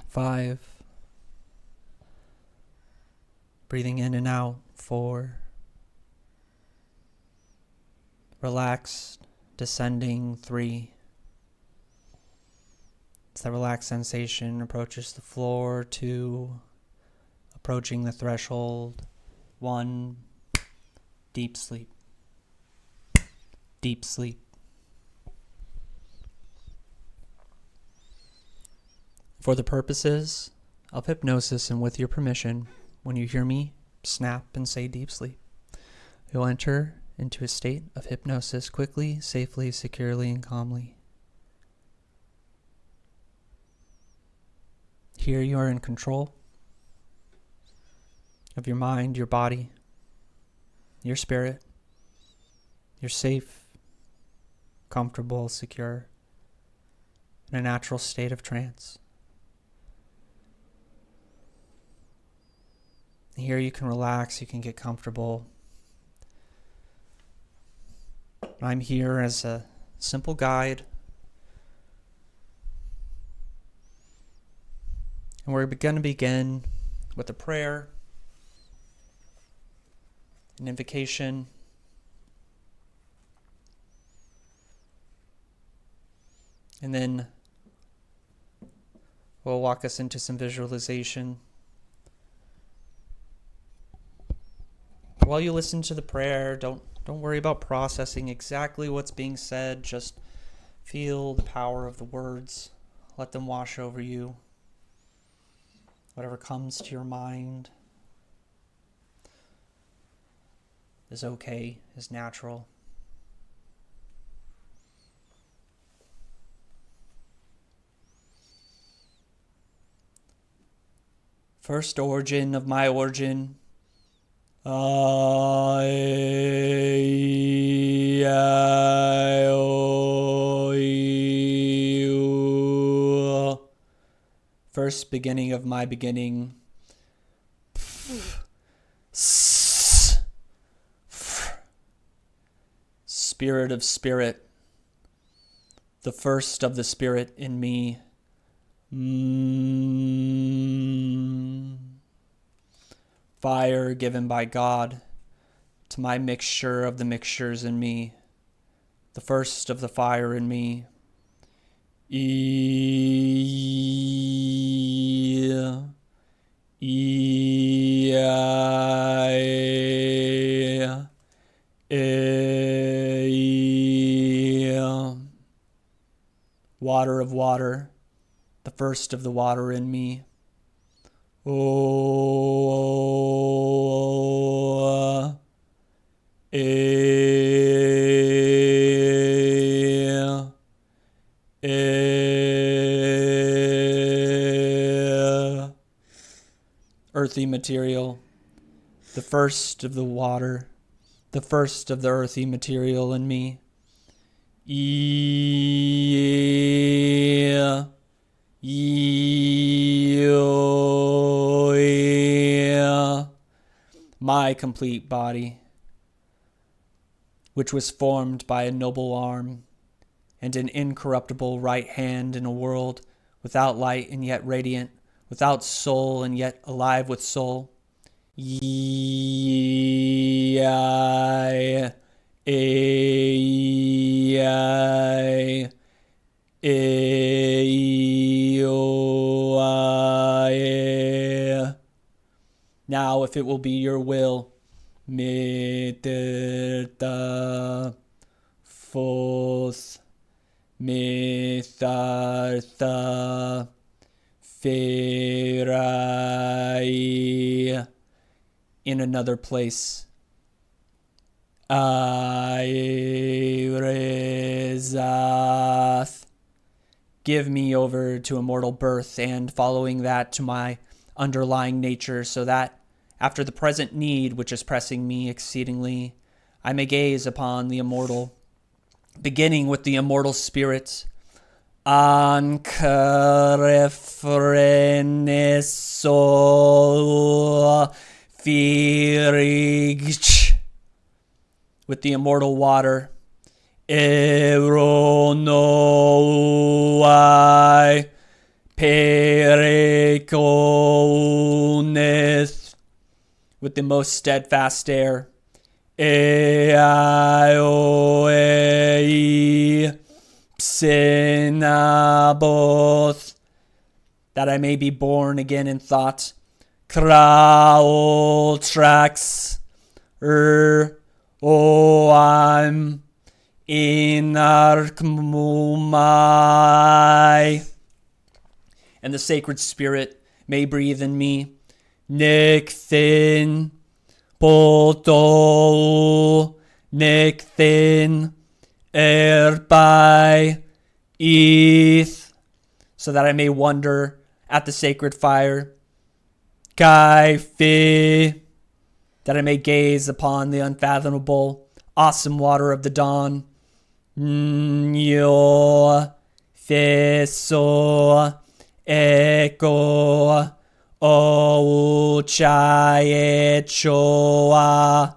A: 5. Breathing in and out. 4. Relaxed, descending. 3. As that relaxed sensation approaches the floor. 2. Approaching the threshold. 1. Deep sleep. Deep sleep. For the purposes of hypnosis and with your permission, when you hear me snap and say deep sleep, you'll enter into a state of hypnosis quickly, safely, securely, and calmly. Here you are in control of your mind, your body, your spirit. You're safe, comfortable, secure, in a natural state of trance. Here you can relax, you can get comfortable. I'm here as a simple guide. And we're going to begin with a prayer, an invocation, and then we'll walk us into some visualization. While you listen to the prayer, don't worry about processing exactly what's being said. Just feel the power of the words. Let them wash over you. Whatever comes to your mind is okay, is natural. First origin of my origin, first beginning of my beginning. Spirit of spirit, the first of the spirit in me. Fire given by God to my mixture of the mixtures in me, the first of the fire in me. Water of water, the first of the water in me. Earthy material, the first of the water, the first of the earthy material in me. My complete body, which was formed by a noble arm and an incorruptible right hand in a world without light and yet radiant, without soul and yet alive with soul. Now, if it will be your will, Mithras, Fos, Mithartha, Ferai, in another place. Airezath, give me over to immortal birth, and following that to my underlying nature, so that after the present need, which is pressing me exceedingly, I may gaze upon the immortal, beginning with the immortal spirit. Ankarefrenesol Firigch, with the immortal water. Eronoi Perikones, with the most steadfast air. Eioei Psinaboth, that I may be born again in thought. Kraoltrax Oam Inarkmumai, and the sacred spirit may breathe in me. Nikthin poto nikthin erbai eth, so that I may wonder at the sacred fire. Kai fi, that I may gaze upon the unfathomable, awesome water of the dawn. Nyo feso eko o chaye choa,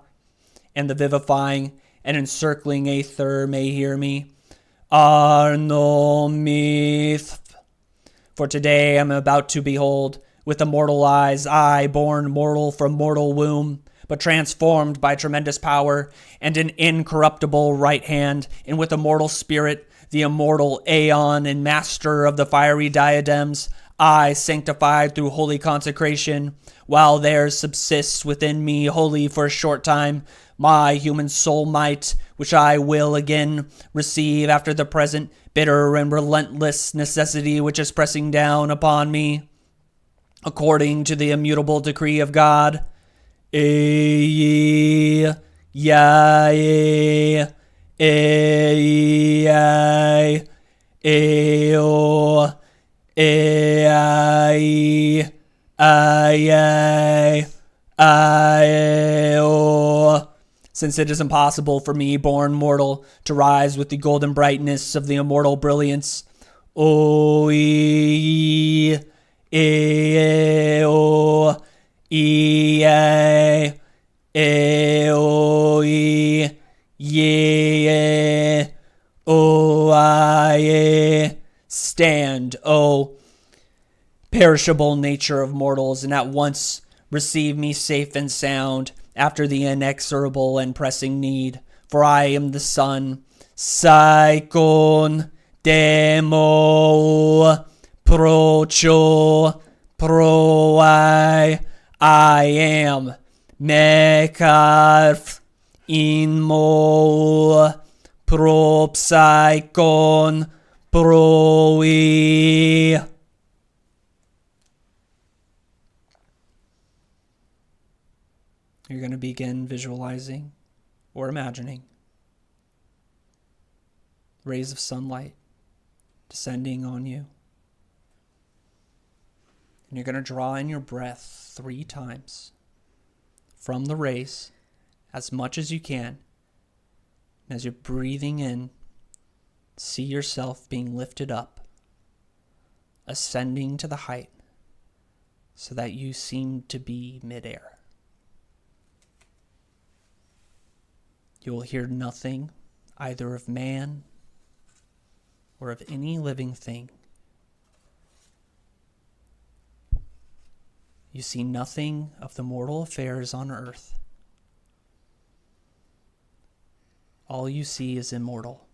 A: and the vivifying and encircling aether may hear me. Arno myth, for today I am about to behold with immortal eyes, I, born mortal from mortal womb, but transformed by tremendous power and an incorruptible right hand, and with immortal spirit, the immortal Aeon and master of the fiery diadems, I, sanctified through holy consecration, while there subsists within me wholly for a short time my human soul might, which I will again receive after the present bitter and relentless necessity which is pressing down upon me, according to the immutable decree of God. Eo, since it is impossible for me, born mortal, to rise with the golden brightness of the immortal brilliance. Stand, O perishable nature of mortals, and at once receive me safe and sound after the inexorable and pressing need. For I am the Son, Saikon Demo Procho Proai. I am Mekarf Inmo Propsychon Proi. You're going to begin visualizing or imagining rays of sunlight descending on you. And you're going to draw in your breath 3 times from the rays, as much as you can. And as you're breathing in, see yourself being lifted up, ascending to the height, so that you seem to be midair. You will hear nothing, either of man or of any living thing. You see nothing of the mortal affairs on earth. All you see is immortal.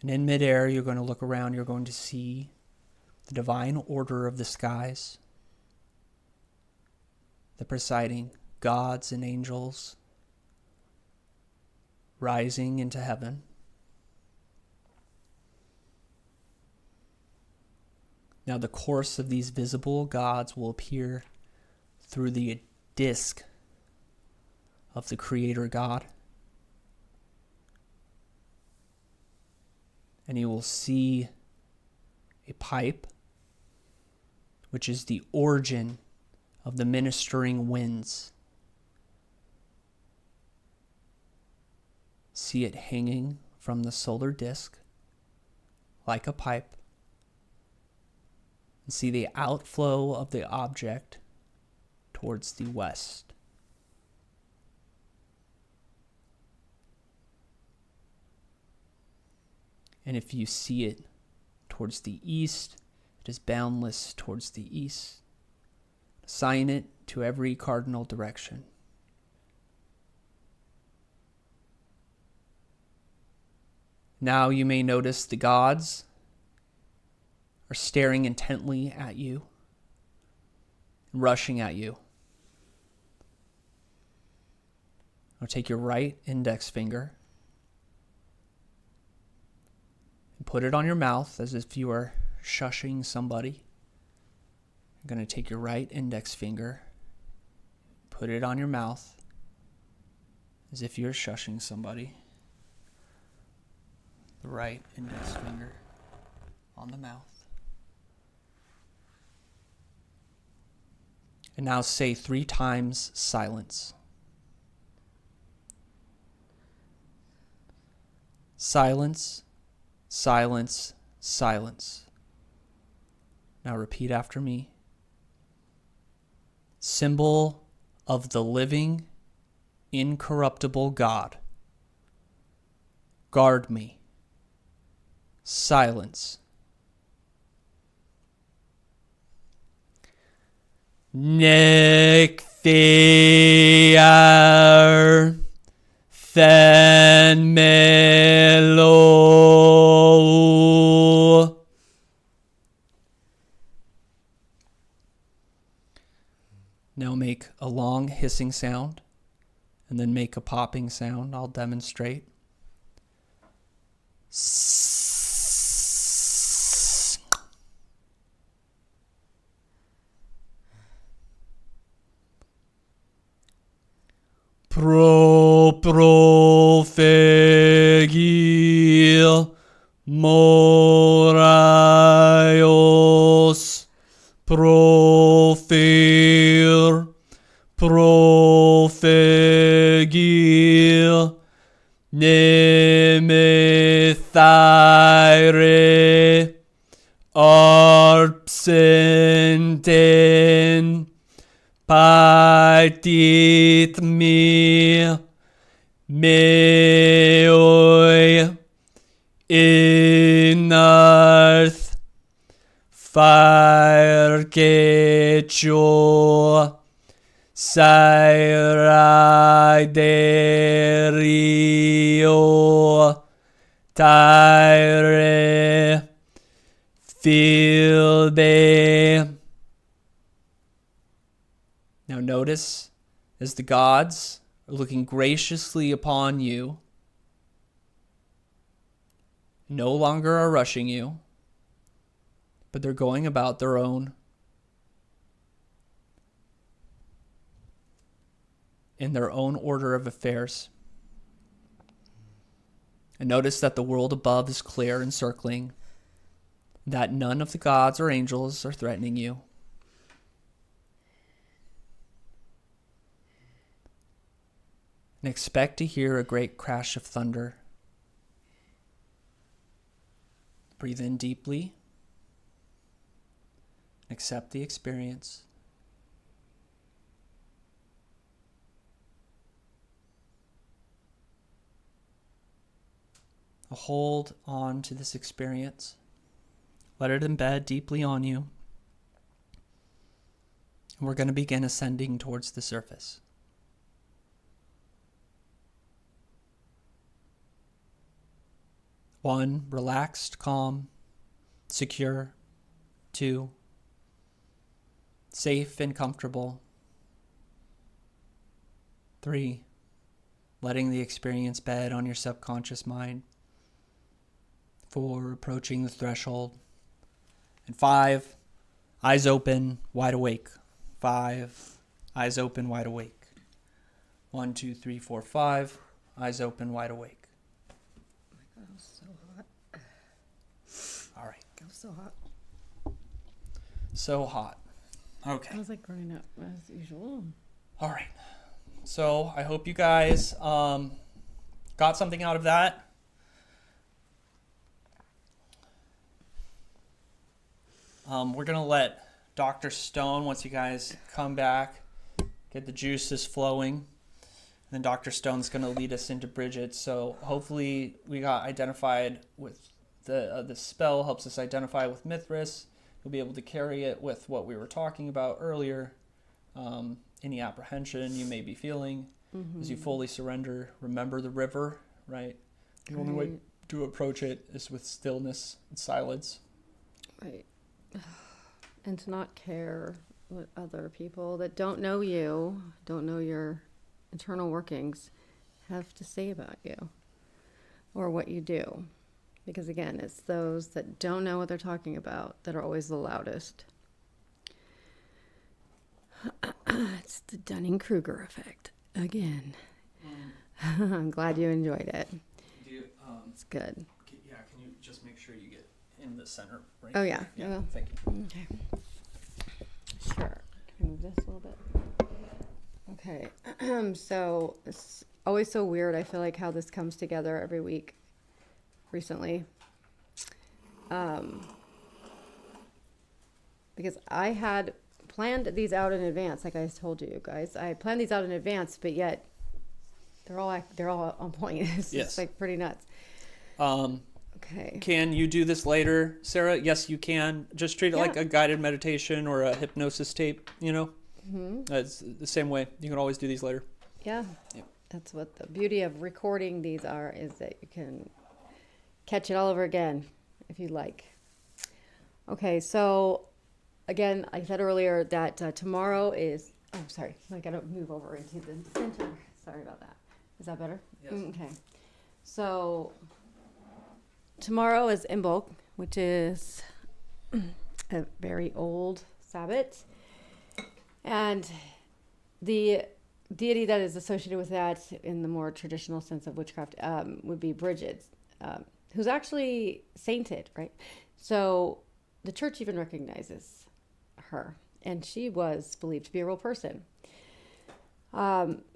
A: And in midair, you're going to look around, you're going to see the divine order of the skies, the presiding gods and angels rising into heaven. Now the course of these visible gods will appear through the disk of the Creator God. And you will see a pipe, which is the origin of the ministering winds. See it hanging from the solar disk like a pipe. And see the outflow of the object towards the west. And if you see it towards the east, it is boundless towards the east. Assign it to every cardinal direction. Now you may notice the gods are staring intently at you, rushing at you. Now take your right index finger Put it on your mouth as if you are shushing somebody. You're going to take your right index finger, put it on your mouth as if you're shushing somebody. The right index finger on the mouth. And now say 3 times silence. Silence, silence, silence. Now repeat after me. Symbol of the living, incorruptible God. Guard me. Silence. Nick Fear Fen Melo. Now make a long hissing sound and then make a popping sound. I'll demonstrate. Profegil Moraios Profir Profegil Nemethyre Arpsenten Partit me meoi inarth farkecho sairaiderio tyre filbe. Now notice as the gods are looking graciously upon you, no longer are rushing you, but they're going about their own in their own order of affairs. And notice that the world above is clear and circling, that none of the gods or angels are threatening you. And expect to hear a great crash of thunder. Breathe in deeply. Accept the experience. Hold on to this experience. Let it embed deeply on you. And we're going to begin ascending towards the surface. 1, relaxed, calm, secure. 2, safe and comfortable. 3, letting the experience bed on your subconscious mind. 4, approaching the threshold. And 5, eyes open, wide awake. 5, eyes open, wide awake. 1, 2, 3, 4, 5, eyes open, wide awake.
B: That was so hot.
A: All right.
B: That was so hot.
A: So hot. Okay.
B: I was like growing up as usual.
A: All right. So I hope you guys got something out of that. We're going to let Dr. Stone, once you guys come back, get the juices flowing. And then Dr. Stone's going to lead us into Bridget. So hopefully we got identified with the spell, helps us identify with Mithras. You'll be able to carry it with what we were talking about earlier. Any apprehension you may be feeling as you fully surrender. Remember the river, right? The only way to approach it is with stillness and silence.
B: Right. And to not care what other people that don't know you, don't know your internal workings, have to say about you or what you do. Because again, it's those that don't know what they're talking about that are always the loudest. It's the Dunning-Kruger effect again. I'm glad you enjoyed it. It's good.
A: Yeah, can you just make sure you get in the center? Right?
B: Oh, yeah.
A: Yeah, thank you.
B: Okay. Sure. Can we move this a little bit? Okay. So it's always so weird. I feel like how this comes together every week recently. Because I had planned these out in advance, like I told you guys. I planned these out in advance, but yet they're all on point. It's just like pretty nuts. Okay.
A: Can you do this later, Sarah? Yes, you can. Just treat it like a guided meditation or a hypnosis tape, you know? Mm-hmm. It's the same way. You can always do these later.
B: Yeah. That's what the beauty of recording these is that you can catch it all over again if you like. Okay, so again, I said earlier that tomorrow is... Oh, sorry. I got to move over into the center. Sorry about that. Is that better?
A: Yes.
B: Okay. So tomorrow is Imbolc, which is a very old Sabbath. And the deity that is associated with that in the more traditional sense of witchcraft would be Bridget, who's actually sainted, right? So the church even recognizes her, and she was believed to be a real person.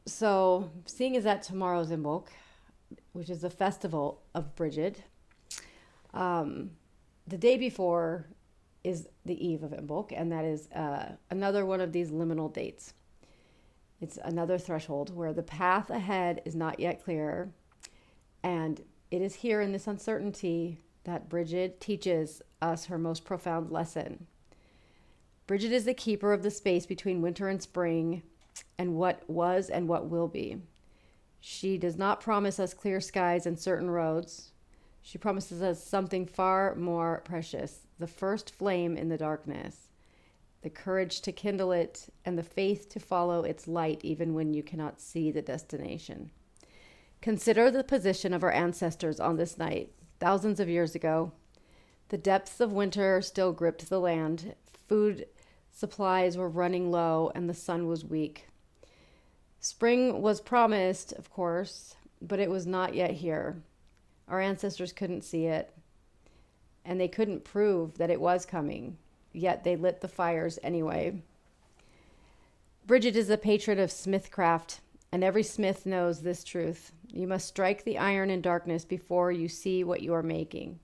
B: So seeing as that tomorrow's Imbolc, which is the festival of Bridget, the day before is the eve of Imbolc, and that is another one of these liminal dates. It's another threshold where the path ahead is not yet clear, and it is here in this uncertainty that Bridget teaches us her most profound lesson. Bridget is the keeper of the space between winter and spring, and what was and what will be. She does not promise us clear skies and certain roads. She promises us something far more precious, the first flame in the darkness, the courage to kindle it, and the faith to follow its light even when you cannot see the destination. Consider the position of our ancestors on this night, thousands of years ago. The depths of winter still gripped the land. Food supplies were running low, and the sun was weak. Spring was promised, of course, but it was not yet here. Our ancestors couldn't see it, and they couldn't prove that it was coming, yet they lit the fires anyway. Bridget is the patron of smithcraft, and every smith knows this truth. You must strike the iron in darkness before you see what you are making.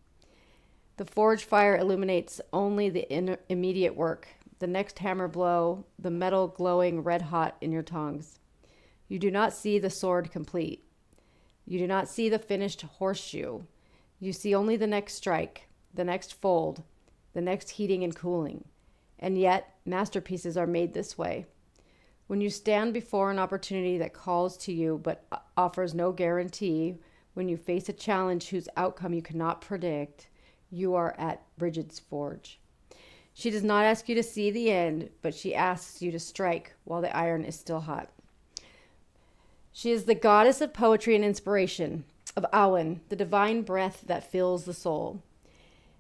B: The forge fire illuminates only the immediate work, the next hammer blow, the metal glowing red hot in your tongues. You do not see the sword complete. You do not see the finished horseshoe. You see only the next strike, the next fold, the next heating and cooling. And yet, masterpieces are made this way. When you stand before an opportunity that calls to you but offers no guarantee, when you face a challenge whose outcome you cannot predict, you are at Bridget's forge. She does not ask you to see the end, but she asks you to strike while the iron is still hot. She is the goddess of poetry and inspiration, of Awen, the divine breath that fills the soul.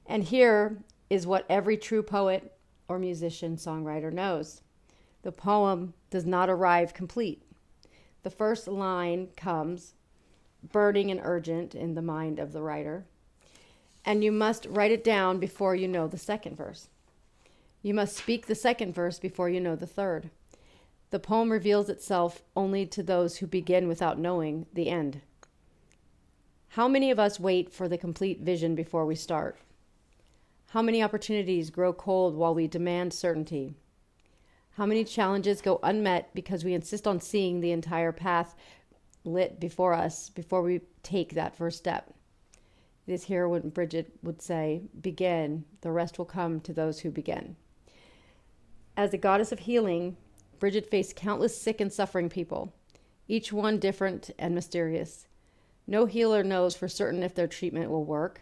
B: And here is what every true poet or musician, songwriter knows. The poem does not arrive complete. The first line comes burning and urgent in the mind of the writer, and you must write it down before you know the second verse. You must speak the second verse before you know the third. The poem reveals itself only to those who begin without knowing the end. How many of us wait for the complete vision before we start? How many opportunities grow cold while we demand certainty? How many challenges go unmet because we insist on seeing the entire path lit before us before we take that first step? It is here when Bridget would say, begin, the rest will come to those who begin. As the goddess of healing, Bridget faced countless sick and suffering people, each one different and mysterious. No healer knows for certain if their treatment will work.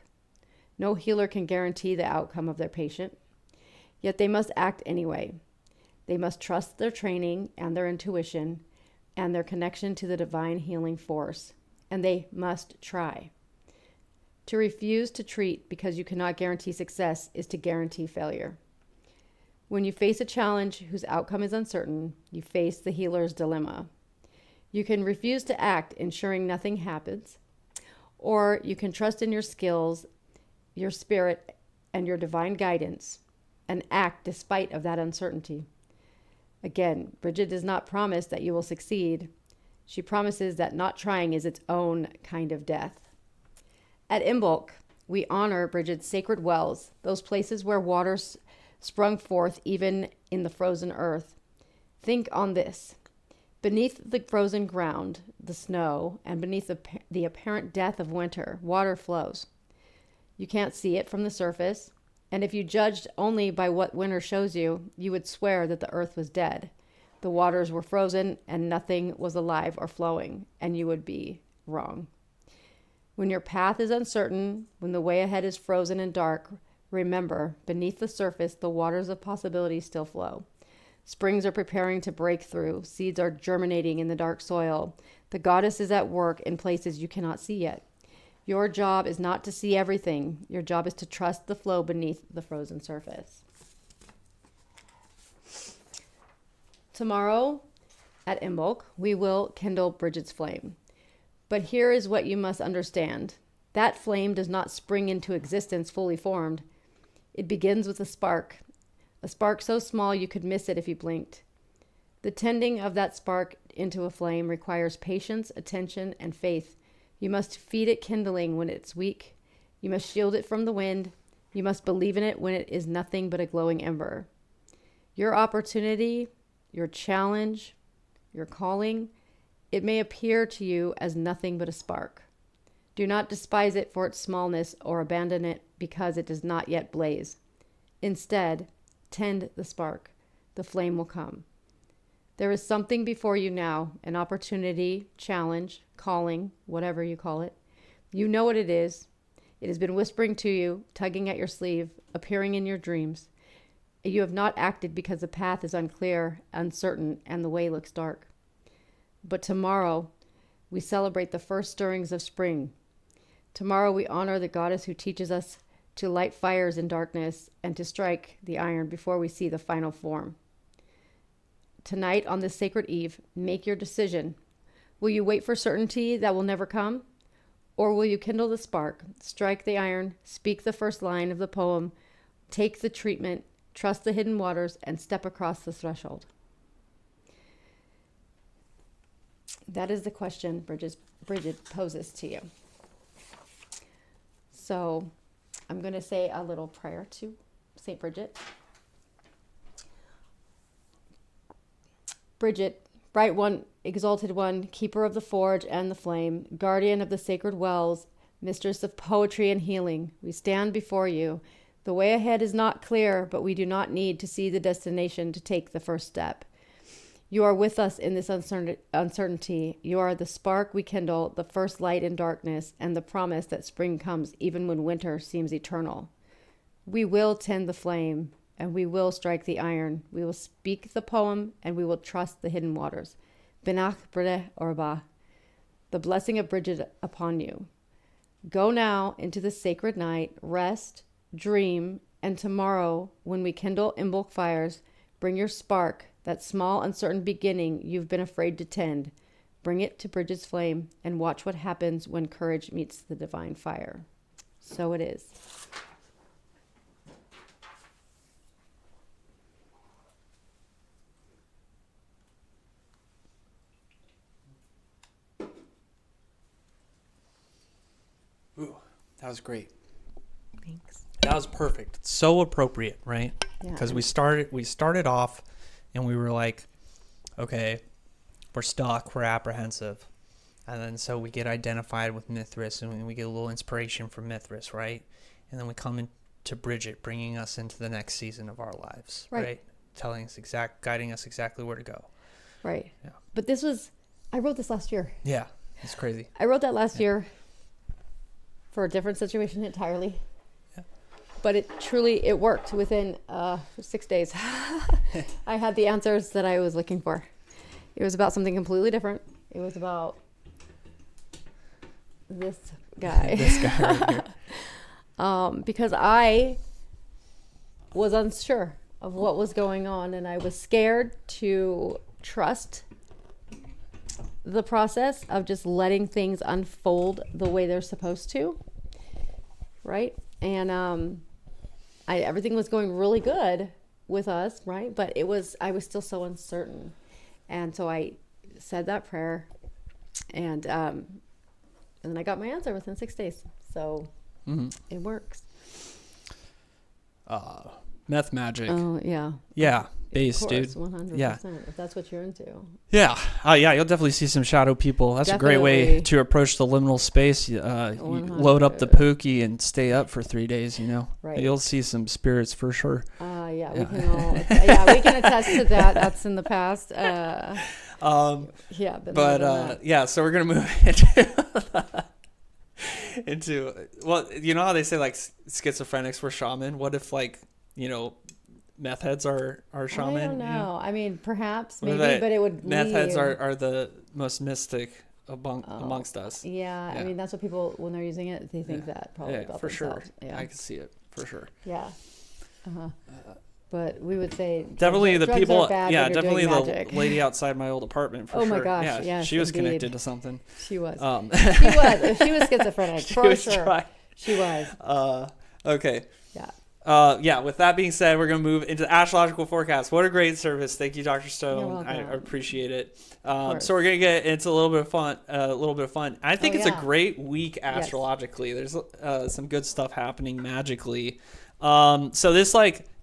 B: No healer can guarantee the outcome of their patient. Yet they must act anyway. They must trust their training and their intuition and their connection to the divine healing force. And they must try. To refuse to treat because you cannot guarantee success is to guarantee failure. When you face a challenge whose outcome is uncertain, you face the healer's dilemma. You can refuse to act, ensuring nothing happens, or you can trust in your skills, your spirit, and your divine guidance, and act despite of that uncertainty. Again, Bridget does not promise that you will succeed. She promises that not trying is its own kind of death. At Imbolc, we honor Bridget's sacred wells, those places where waters sprung forth even in the frozen earth. Think on this. Beneath the frozen ground, the snow, and beneath the apparent death of winter, water flows. You can't see it from the surface, and if you judged only by what winter shows you, you would swear that the earth was dead. The waters were frozen, and nothing was alive or flowing, and you would be wrong. When your path is uncertain, when the way ahead is frozen and dark, remember, beneath the surface, the waters of possibility still flow. Springs are preparing to break through. Seeds are germinating in the dark soil. The goddess is at work in places you cannot see yet. Your job is not to see everything. Your job is to trust the flow beneath the frozen surface. Tomorrow at Imbolc, we will kindle Bridget's flame. But here is what you must understand. That flame does not spring into existence fully formed. It begins with a spark so small you could miss it if you blinked. The tending of that spark into a flame requires patience, attention, and faith. You must feed it kindling when it's weak. You must shield it from the wind. You must believe in it when it is nothing but a glowing ember. Your opportunity, your challenge, your calling, it may appear to you as nothing but a spark. Do not despise it for its smallness or abandon it because it does not yet blaze. Instead, tend the spark. The flame will come. There is something before you now, an opportunity, challenge, calling, whatever you call it. You know what it is. It has been whispering to you, tugging at your sleeve, appearing in your dreams. You have not acted because the path is unclear, uncertain, and the way looks dark. But tomorrow, we celebrate the first stirrings of spring. Tomorrow, we honor the goddess who teaches us to light fires in darkness and to strike the iron before we see the final form. Tonight, on this sacred eve, make your decision. Will you wait for certainty that will never come? Or will you kindle the spark, strike the iron, speak the first line of the poem, take the treatment, trust the hidden waters, and step across the threshold? That is the question Bridget poses to you. So I'm going to say a little prayer to St. Bridget. Bridget, bright one, exalted one, keeper of the forge and the flame, guardian of the sacred wells, mistress of poetry and healing, we stand before you. The way ahead is not clear, but we do not need to see the destination to take the first step. You are with us in this uncertainty. You are the spark we kindle, the first light in darkness, and the promise that spring comes even when winter seems eternal. We will tend the flame, and we will strike the iron. We will speak the poem, and we will trust the hidden waters. Benach Brede Orba, the blessing of Bridget upon you. Go now into the sacred night, rest, dream, and tomorrow, when we kindle Imbolc fires, bring your spark, that small, uncertain beginning you've been afraid to tend. Bring it to Bridget's flame and watch what happens when courage meets the divine fire. So it is.
A: Ooh, that was great.
B: Thanks.
A: That was perfect. It's so appropriate, right?
B: Yeah.
A: Because we started off and we were like, okay, we're stuck, we're apprehensive. And then so we get identified with Mithras and we get a little inspiration from Mithras, right? And then we come into Bridget, bringing us into the next season of our lives, right? Telling us guiding us exactly where to go.
B: Right.
A: Yeah.
B: But I wrote this last year.
A: Yeah, it's crazy.
B: I wrote that last year for a different situation entirely. But it worked within 6 days. I had the answers that I was looking for. It was about something completely different. It was about this guy.
A: This guy right here.
B: Because I was unsure of what was going on, and I was scared to trust the process of just letting things unfold the way they're supposed to, right? And everything was going really good with us, right? But I was still so uncertain, and so I said that prayer, and then I got my answer within 6 days. So it works.
A: Meth magic.
B: Oh yeah.
A: Yeah. Base,
B: of course,
A: dude.
B: 100%.
A: Yeah.
B: If that's what you're into.
A: Yeah. Yeah. You'll definitely see some shadow people. That's a great way to approach the liminal space. You load up the Pookie and stay up for 3 days, Right. You'll see some spirits for sure.
B: Yeah. We can all, we can attest to that. That's in the past. Yeah.
A: Yeah, so we're going to move into, well, you know how they say like schizophrenics were shaman? What if meth heads are shaman?
B: I don't know. I mean, perhaps, maybe, but it would
A: meth heads are the most mystic amongst us.
B: Yeah, I mean, that's what people, when they're using it, they think that probably about
A: for
B: themselves.
A: Sure. Yeah, I can see it for sure.
B: Yeah. But we would say
A: definitely the people,
B: definitely
A: the lady outside my old apartment for sure.
B: Oh my gosh, yes,
A: she was
B: indeed.
A: connected to something.
B: She was. She was schizophrenic for sure. She was. Okay.
A: Yeah. With that being said, we're going to move into the astrological forecast. What a great service! Thank you, Dr. Stone. I appreciate it. So we're going to get into a little bit of fun. I think it's a great week astrologically. Yes. There's some good stuff happening magically. So this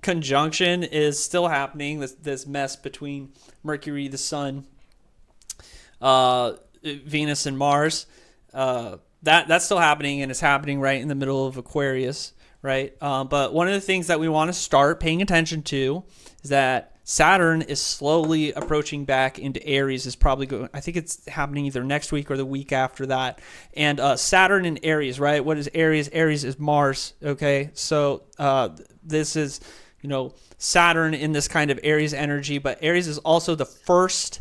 A: conjunction is still happening. This mess between Mercury, the Sun, Venus, and Mars. That's still happening, and it's happening right in the middle of Aquarius, right? But one of the things that we want to start paying attention to is that Saturn is slowly approaching back into Aries. Is probably going. I think it's happening either next week or the week after that. And Saturn in Aries, right? What is Aries? Aries is Mars. Okay, so this is Saturn in this kind of Aries energy, but Aries is also the first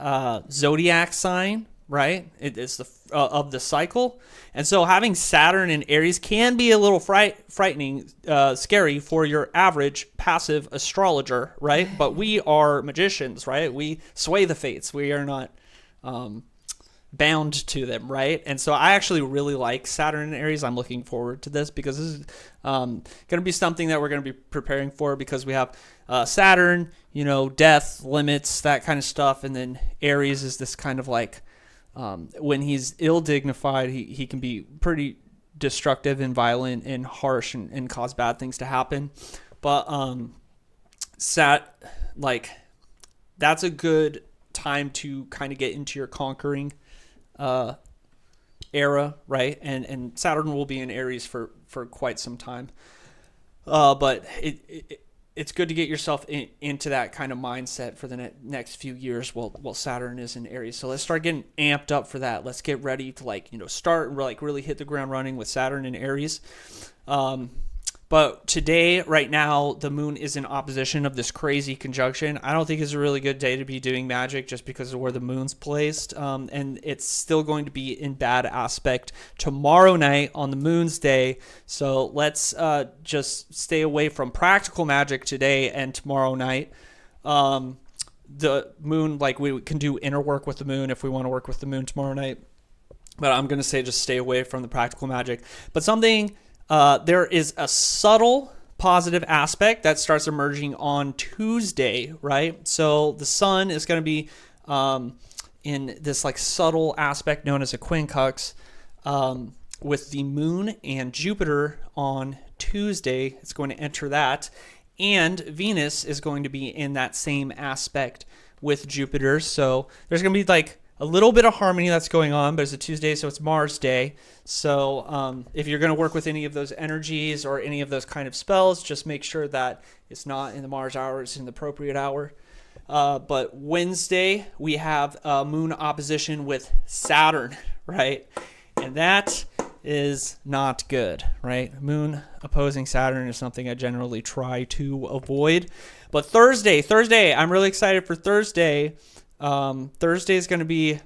A: zodiac sign, right? It is the of the cycle, and so having Saturn in Aries can be a little frightening, scary for your average passive astrologer, right? But we are magicians, right? We sway the fates. We are not bound to them, right? And so I actually really like Saturn in Aries. I'm looking forward to this because this is going to be something that we're going to be preparing for, because we have Saturn, death, limits, that kind of stuff, and then Aries is this kind of when he's ill-dignified, he can be pretty destructive and violent and harsh and cause bad things to happen. But that's a good time to kind of get into your conquering era, right? And Saturn will be in Aries for quite some time. But it's good to get yourself into that kind of mindset for the next few years while Saturn is in Aries. So let's start getting amped up for that. Let's get ready to start and really hit the ground running with Saturn in Aries. But today, right now, the moon is in opposition of this crazy conjunction. I don't think it's a really good day to be doing magic just because of where the moon's placed. And it's still going to be in bad aspect tomorrow night on the moon's day. So let's just stay away from practical magic today and tomorrow night. The moon, we can do inner work with the moon if we want to work with the moon tomorrow night. But I'm going to say just stay away from the practical magic. But there is a subtle positive aspect that starts emerging on Tuesday, right? So the sun is going to be in this subtle aspect known as a quincunx with the moon and Jupiter on Tuesday. It's going to enter that. And Venus is going to be in that same aspect with Jupiter. So there's going to be a little bit of harmony that's going on, but it's a Tuesday, so it's Mars Day. So if you're going to work with any of those energies or any of those kind of spells, just make sure that it's not in the Mars hour, it's in the appropriate hour. But Wednesday, we have a moon opposition with Saturn, right? And that is not good, right? Moon opposing Saturn is something I generally try to avoid. But Thursday, I'm really excited for Thursday. Thursday is going to be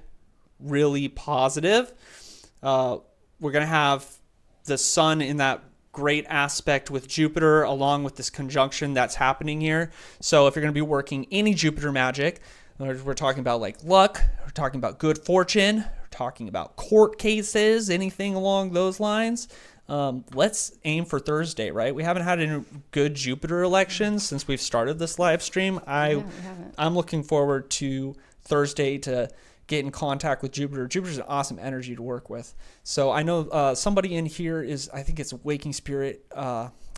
A: really positive. We're going to have the sun in that great aspect with Jupiter, along with this conjunction that's happening here. So if you're going to be working any Jupiter magic, we're talking about like luck, we're talking about good fortune, we're talking about court cases, anything along those lines. Let's aim for Thursday, right? We haven't had any good Jupiter elections since we've started this live stream. I'm looking forward to Thursday to get in contact with Jupiter. Jupiter's an awesome energy to work with. So I know somebody in here I think it's Waking Spirit,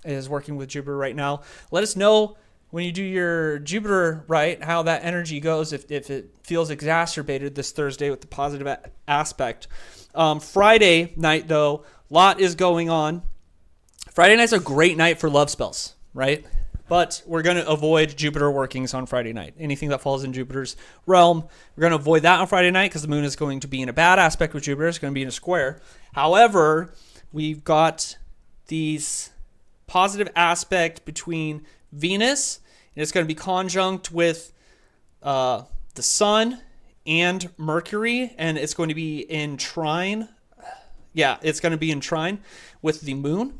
A: is working with Jupiter right now. Let us know when you do your Jupiter, right, how that energy goes, if it feels exacerbated this Thursday with the positive aspect. Friday night, though, a lot is going on. Friday night's a great night for love spells, right? But we're going to avoid Jupiter workings on Friday night. Anything that falls in Jupiter's realm, we're going to avoid that on Friday night because the moon is going to be in a bad aspect with Jupiter. It's going to be in a square. However, we've got these positive aspect between Venus, and it's going to be conjunct with the sun and Mercury, and it's going to be in trine. Yeah, it's going to be in trine with the moon.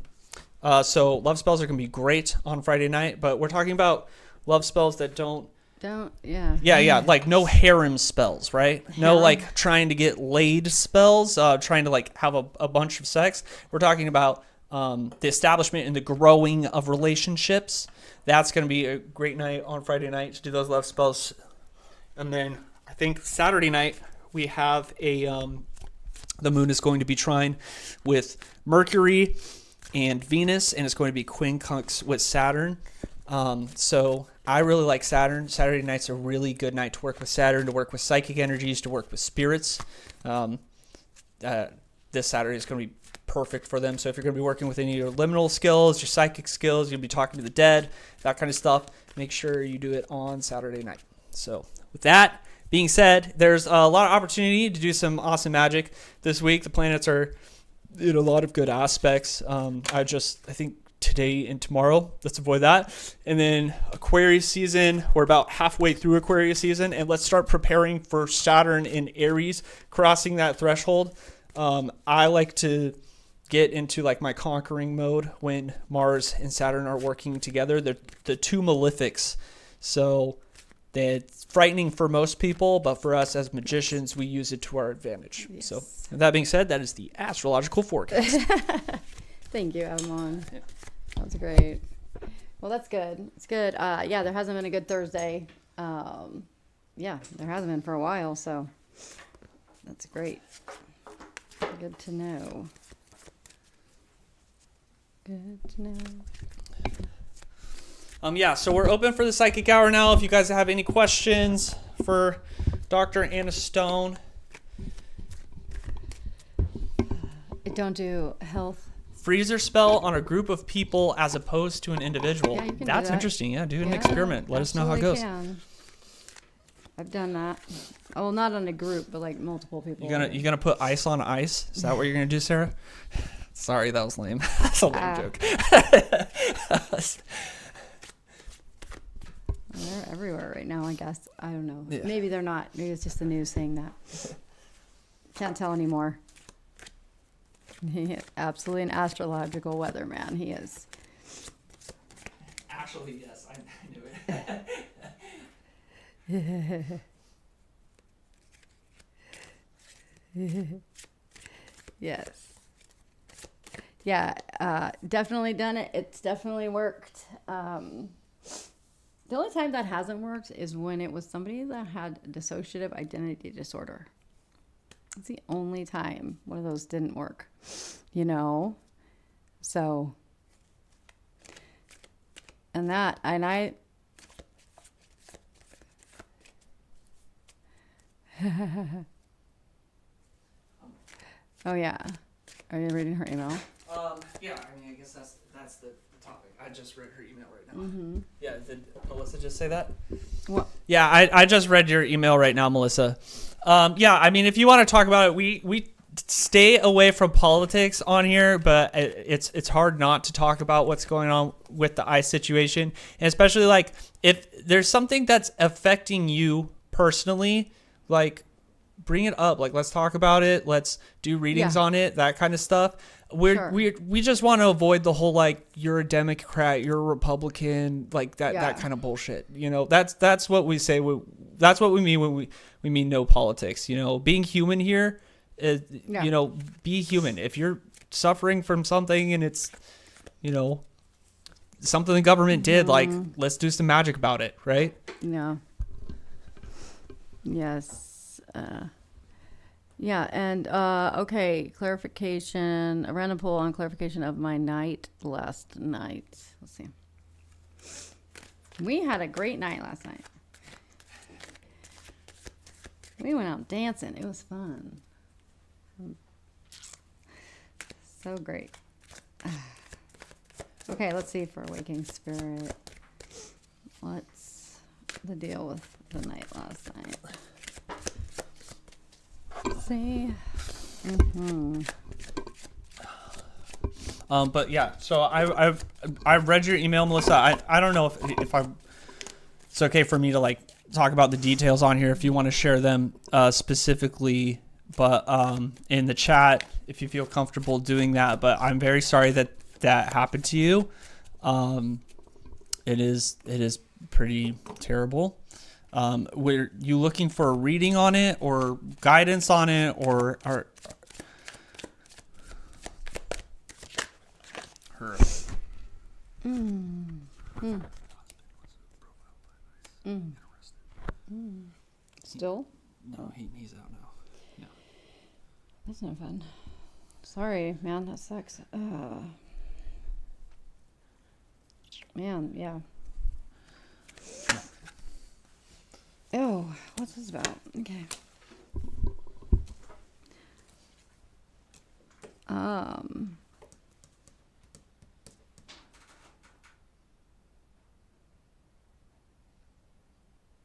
A: So love spells are going to be great on Friday night, but we're talking about love spells that don't, like no harem spells, right? No, like trying to get laid spells, trying to like have a bunch of sex. We're talking about the establishment and the growing of relationships. That's going to be a great night on Friday night to do those love spells. And then I think Saturday night we have the moon is going to be trine with Mercury and Venus, and it's going to be quincunx with Saturn. So I really like Saturn. Saturday night's a really good night to work with Saturn, to work with psychic energies, to work with spirits. This Saturday is going to be perfect for them. So if you're going to be working with any of your liminal skills, your psychic skills, you'll be talking to the dead, that kind of stuff, make sure you do it on Saturday night. So with that being said, there's a lot of opportunity to do some awesome magic this week. The planets are in a lot of good aspects. I think today and tomorrow, let's avoid that. And then Aquarius season, we're about halfway through Aquarius season, and let's start preparing for Saturn in Aries, crossing that threshold. I like to get into like my conquering mode when Mars and Saturn are working together. They're the two malefics. So it's frightening for most people, but for us as magicians, we use it to our advantage. Yes. So with that being said, that is the astrological forecast.
B: Thank you, Abammon. Yeah. That's great. Well, that's good. It's good. There hasn't been a good Thursday. There hasn't been for a while, so that's great. Good to know. Good to know.
A: So we're open for the psychic hour now. If you guys have any questions for Dr. Anna Stone.
B: I don't do health.
A: Freezer spell on a group of people as opposed to an individual.
B: Yeah, you can
A: That's
B: do that.
A: interesting. Yeah, do an experiment. Let us know how it goes.
B: Can. I've done that. Oh, well, not on a group, but like multiple people.
A: You gonna put ice on ice? Is that what you're gonna do, Sarah? Sorry, that was lame. That's a lame joke.
B: They're everywhere right now, I guess. I don't know.
A: Yeah.
B: Maybe they're not. Maybe it's just the news saying that. Can't tell anymore. He is absolutely an astrological weatherman. He is.
A: Actually, yes. I knew it.
B: Yes. Yeah, definitely done it. It's definitely worked. The only time that hasn't worked is when it was somebody that had dissociative identity disorder. It's the only time one of those didn't work, So, and I oh yeah. Are you reading her email?
A: Yeah, I guess that's the topic. I just read her email right now.
B: Mm-hmm.
A: Yeah, did Melissa just say that?
B: What?
A: Yeah, I just read your email right now, Melissa. If you want to talk about it, we stay away from politics on here, but it's hard not to talk about what's going on with the ICE situation, and especially like if there's something that's affecting you personally, like bring it up. Like, let's talk about it. Let's do readings on it, that kind of stuff. We just want to avoid the whole, like, you're a Democrat, you're a Republican, like that kind of bullshit. You know, that's what we say. That's what we mean when we mean no politics. You know, being human here is, you know, be human. If you're suffering from something and it's, you know, something the government did, like, let's do some magic about it, right?
B: Yeah. Yes. Yeah, and okay, clarification. A random poll on clarification of my night last night. Let's see. We had a great night last night. We went out dancing. It was fun. So great. Okay, let's see for Waking Spirit. What's the deal with the night last night? Let's see.
A: But yeah, so I've read your email, Melissa. I don't know if it's okay for me to, like, talk about the details on here if you want to share them specifically, but in the chat if you feel comfortable doing that. But I'm very sorry that happened to you. It is pretty terrible. Were you looking for a reading on it or guidance on it, or her?
B: Still?
A: No, he's out now. Yeah.
B: That's no fun. Sorry, man. That sucks. Man, yeah. Oh, what's this about? Okay.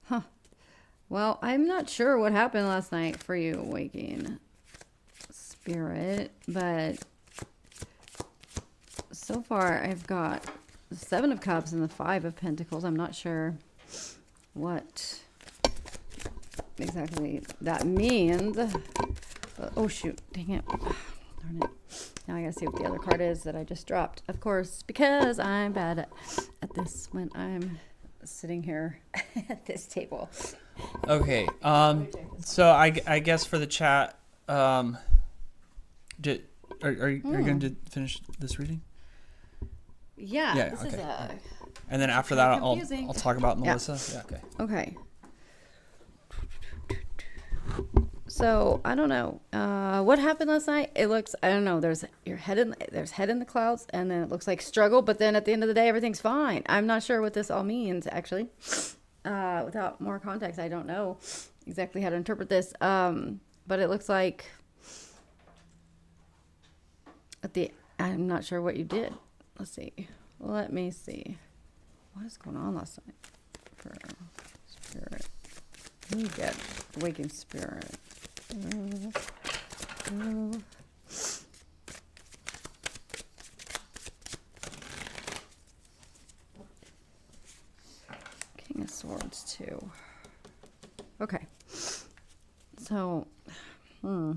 B: Huh. Well, I'm not sure what happened last night for you, Waking Spirit, but so far I've got the 7 of Cups and the 5 of Pentacles. I'm not sure what exactly that means. Oh, shoot. Dang it. Darn it. Now I gotta see what the other card is that I just dropped. Of course, because I'm bad at this when I'm sitting here at this table.
A: Okay. So I guess for the chat, are you going to finish this reading?
B: Yeah.
A: Yeah.
B: This
A: Okay.
B: is
A: and then after that, I'll
B: confusing.
A: talk about Melissa. Yeah. Okay.
B: Okay. So I don't know what happened last night. It looks, I don't know. There's head in the clouds, and then it looks like struggle. But then at the end of the day, everything's fine. I'm not sure what this all means, actually. Without more context, I don't know exactly how to interpret this. But it looks like I'm not sure what you did. Let's see. Let me see. What is going on last night for Spirit? Let me get Waking Spirit. King of Swords, too. Okay. So, I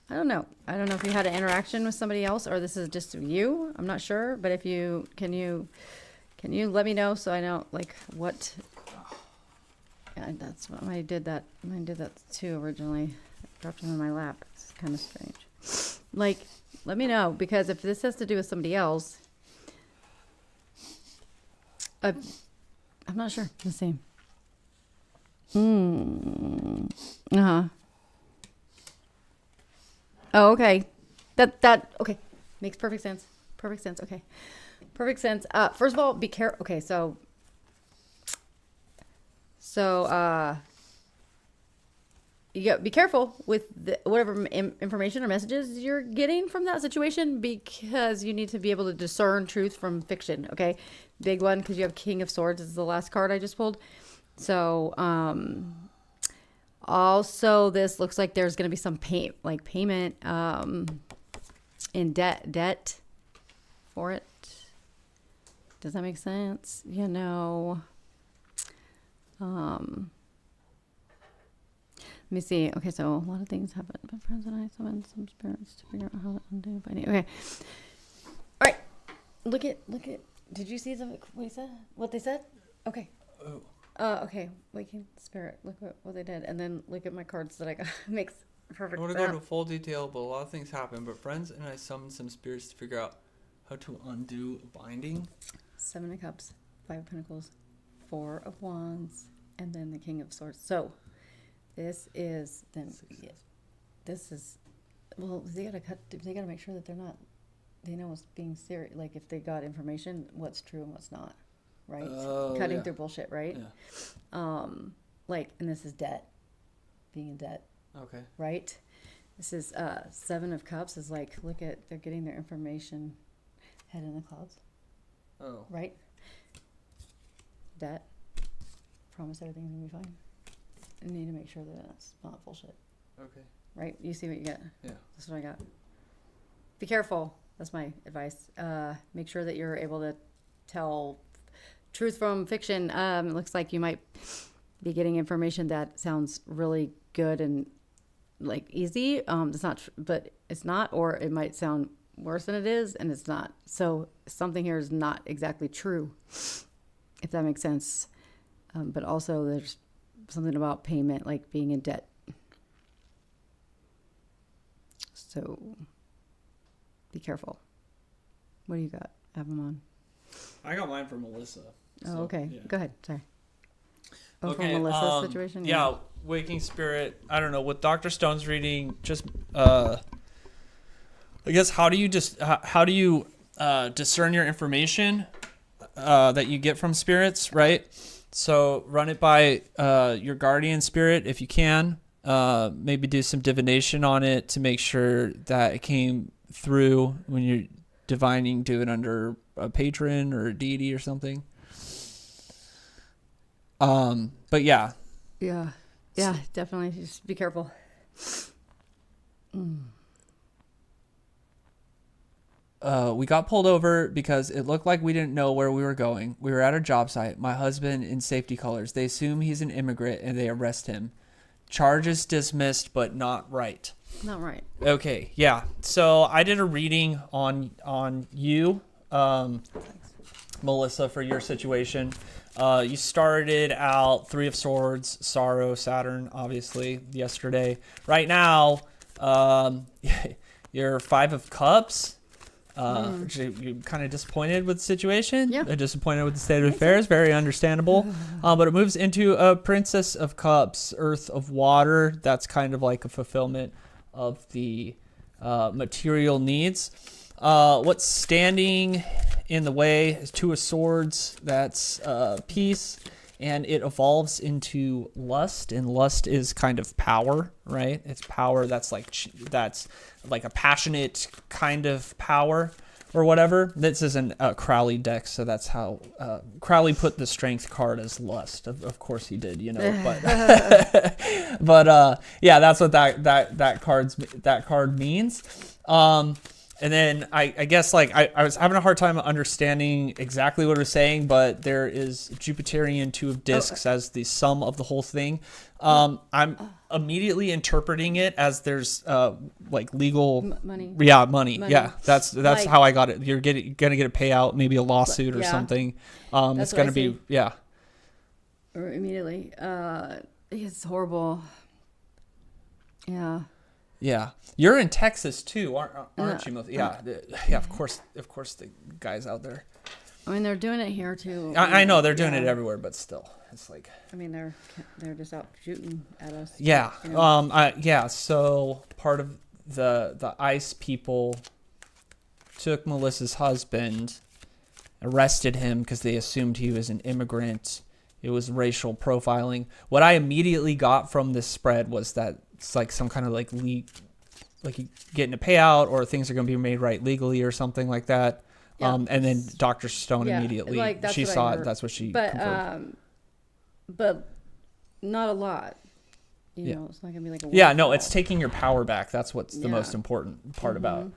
B: don't know. I don't know if you had an interaction with somebody else or this is just you. I'm not sure. But if you, can you let me know so I know, like, what... Yeah, that's what I did that. I did that too originally. I dropped him in my lap. It's kind of strange. Like, let me know, because if this has to do with somebody else, I'm not sure. Let's see. Oh, okay. That okay. Makes perfect sense. Perfect sense. Okay. Perfect sense. First of all, be careful. Okay, so you got be careful with whatever information or messages you're getting from that situation, because you need to be able to discern truth from fiction. Okay, big one, because you have King of Swords is the last card I just pulled. So also this looks like there's going to be some payment in debt for it. Does that make sense? You know. me see. Okay, so a lot of things happen. But friends and I summoned some spirits to figure out how to undo binding. Okay. All right. Look at. Did you see what he said? What they said? Okay.
A: Oh.
B: Okay. Waking spirit. Look what they did, and then look at my cards that I got. Makes perfect.
A: I want to go into full detail, but a lot of things happen. But friends and I summoned some spirits to figure out how to undo binding.
B: 7 of Cups, 5 of Pentacles, 4 of Wands, and then the King of Swords. So, this is then. Yeah, this is. Well, they gotta make sure that they're not. They know what's being serious. Like if they got information, what's true and what's not, right? Cutting through bullshit, right? Yeah. Like, and this is debt, being in debt.
A: Okay.
B: Right. This is 7 of Cups. Is like, look at, they're getting their information, head in the clouds.
A: Oh.
B: Right. Debt. Promise everything's gonna be fine. You need to make sure that it's not bullshit.
A: Okay.
B: Right. You see what you get.
A: Yeah.
B: That's what I got. Be careful. That's my advice. Make sure that you're able to tell truth from fiction. It looks like you might be getting information that sounds really good and like easy. It's not, but it's not, or it might sound worse than it is, and it's not. So something here is not exactly true, if that makes sense. But also there's something about payment, like being in debt. So be careful. What do you got, Abammon?
A: I got mine from Melissa.
B: Oh, okay. Yeah. Go ahead. Sorry. Oh,
A: okay,
B: from Melissa's situation?
A: Yeah, waking spirit. I don't know. With Dr. Stone's reading, just I guess how do you discern your information that you get from spirits, right? So run it by your guardian spirit if you can. Maybe do some divination on it to make sure that it came through when you're divining. Do it under a patron or a deity or something. But yeah, definitely. Just be careful. We got pulled over because it looked like we didn't know where we were going. We were at a job site. My husband in safety colors. They assume he's an immigrant and they arrest him. Charges dismissed, but not right. Not right. Okay, yeah. So I did a reading on you, Melissa, for your situation. You started out 3 of Swords, Sorrow, Saturn, obviously, yesterday. Right now, you're 5 of Cups. You're kind of disappointed with the situation. Yeah. Disappointed with the state of affairs. Very understandable. But it moves into a Princess of Cups, Earth of Water. That's kind of like a fulfillment of the material needs. What's standing in the way is 2 of Swords. That's peace. And it evolves into lust, and lust is kind of power, right? It's power that's like a passionate kind of power or whatever. This is a Crowley deck, so that's how Crowley put the strength card as lust. Of course he did, but but yeah, that's what that card means. And then I guess like I was having a hard time understanding exactly what it was saying, but there is Jupiterian 2 of Discs as the sum of the whole thing. I'm immediately interpreting it as there's like legal money. Yeah, money. Yeah, that's like, how I got it. You're gonna get a payout, maybe a lawsuit or something. It's gonna be
B: Or immediately. It's horrible. Yeah.
A: Yeah, you're in Texas too, aren't you? Yeah, yeah. Of course, the guys out there.
B: I mean, they're doing it here too.
A: I know they're doing it everywhere, but still, it's like.
B: I mean, they're just out shooting at us.
A: Yeah. So part of the ICE people took Melissa's husband, arrested him because they assumed he was an immigrant. It was racial profiling. What I immediately got from this spread was that it's like some kind of like you getting a payout or things are going to be made right legally or something like that. Yeah. And then Dr. Stone immediately, she saw it. That's what she confirmed.
B: But not a lot. You know, it's not going to be like a
A: it's taking your power back. That's what's the most important part about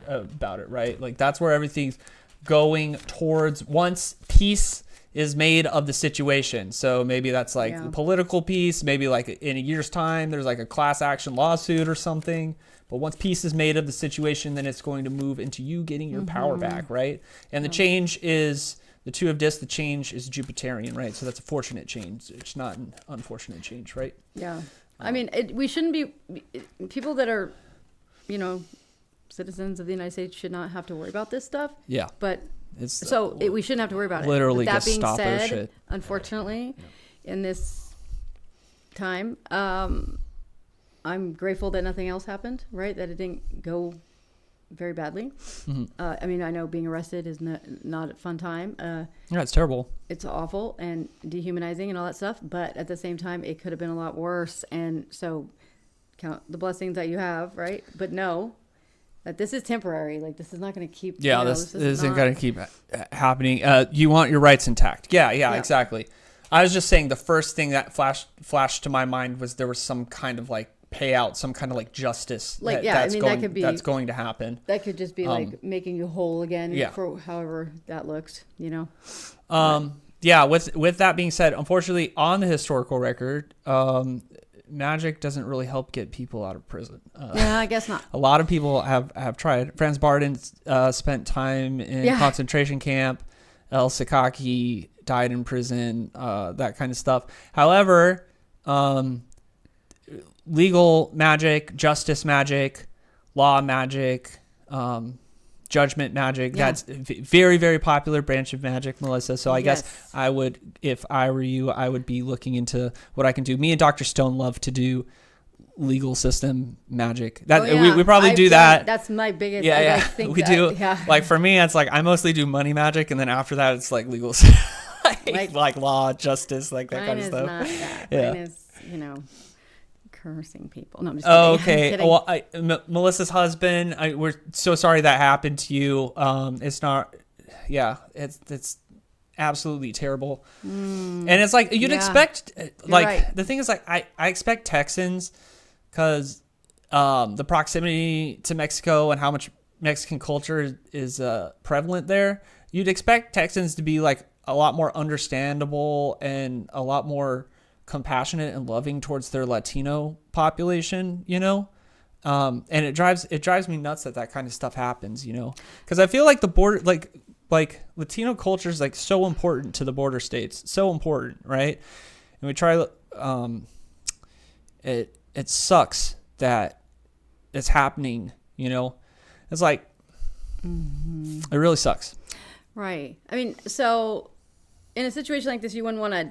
A: it, right? Like that's where everything's going towards. Once peace is made of the situation. So maybe that's like
B: Yeah.
A: the political piece. Maybe like in a year's time, there's like a class action lawsuit or something. But once peace is made of the situation, then it's going to move into you getting your power back, right? And the change is the Two of Discs. The change is Jupiterian, right? So that's a fortunate change. It's not an unfortunate change, right?
B: Yeah. I mean, we shouldn't be people that are, citizens of the United States should not have to worry about this stuff.
A: Yeah.
B: But
A: It's
B: we shouldn't have to worry about it.
A: literally
B: But that being
A: Gestapo
B: said,
A: shit.
B: unfortunately, in this time, I'm grateful that nothing else happened, right? That it didn't go very badly.
A: Mm-hmm.
B: I mean, I know being arrested is not a fun time.
A: Yeah, it's terrible.
B: It's awful and dehumanizing and all that stuff. But at the same time, it could have been a lot worse. And so count the blessings that you have, right? But know that this is temporary. Like, this is not going to keep.
A: Yeah, this isn't going to keep happening. You want your rights intact. Yeah, exactly. I was just saying the first thing that flashed to my mind was there was some kind of like payout, some kind of like justice. That's going to happen.
B: That could just be like making you whole again for however that looks,
A: Yeah, with that being said, unfortunately, on the historical record, magic doesn't really help get people out of prison.
B: Yeah, I guess not.
A: A lot of people have tried. Franz Barden spent time in concentration camp. El Sakaki died in prison, that kind of stuff. However, legal magic, justice magic, law magic, judgment magic, that's a very, very popular branch of magic, Melissa. So I guess I would, if I were you, I would be looking into what I can do. Me and Dr. Stone love to do legal system magic. We probably do that.
B: That's my biggest.
A: I think we do. Yeah. Like for me, it's like I mostly do money magic, and then after that, it's like legal, like law, justice, like that kind of stuff.
B: Mine is not that. Mine is, cursing people. No, I'm just kidding.
A: Oh, okay. Well, Melissa's husband. We're so sorry that happened to you. It's not. Yeah, it's absolutely terrible. And it's like you'd expect. Like right. The thing is, like I expect Texans. Because the proximity to Mexico and how much Mexican culture is prevalent there, you'd expect Texans to be like a lot more understandable and a lot more compassionate and loving towards their Latino population, and it drives me nuts that kind of stuff happens, because I feel like the border, like Latino culture is like so important to the border states, so important, right? And we try It sucks that it's happening, It's like, It really sucks.
B: Right. I mean, so in a situation like this, you wouldn't want to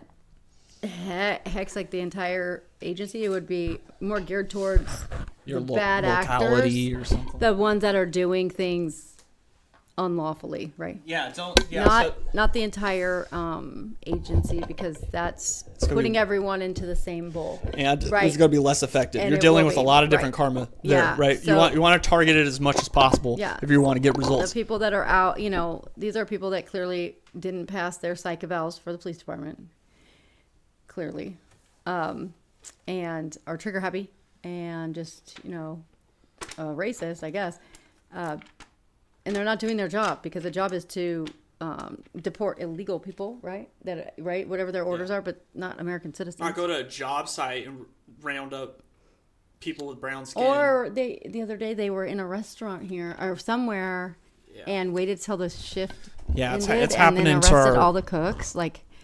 B: hex like the entire agency. It would be more geared towards
A: your
B: bad
A: locality
B: actors,
A: or something.
B: the ones that are doing things unlawfully, right? Not the entire agency, because that's putting everyone into the same bowl.
A: And it's going to be less effective. You're dealing with a lot of different karma there, right? So, you want to target it as much as possible if you want to get results.
B: The people that are out, these are people that clearly didn't pass their psych evals for the police department, clearly, and are trigger happy and just, racist, I guess. And they're not doing their job, because the job is to deport illegal people, right? Whatever their orders are, but not American citizens.
A: Not go to a job site and round up people with brown skin.
B: Or the other day they were in a restaurant here or somewhere and waited till the shift ended,
A: it's happening
B: and then arrested all the cooks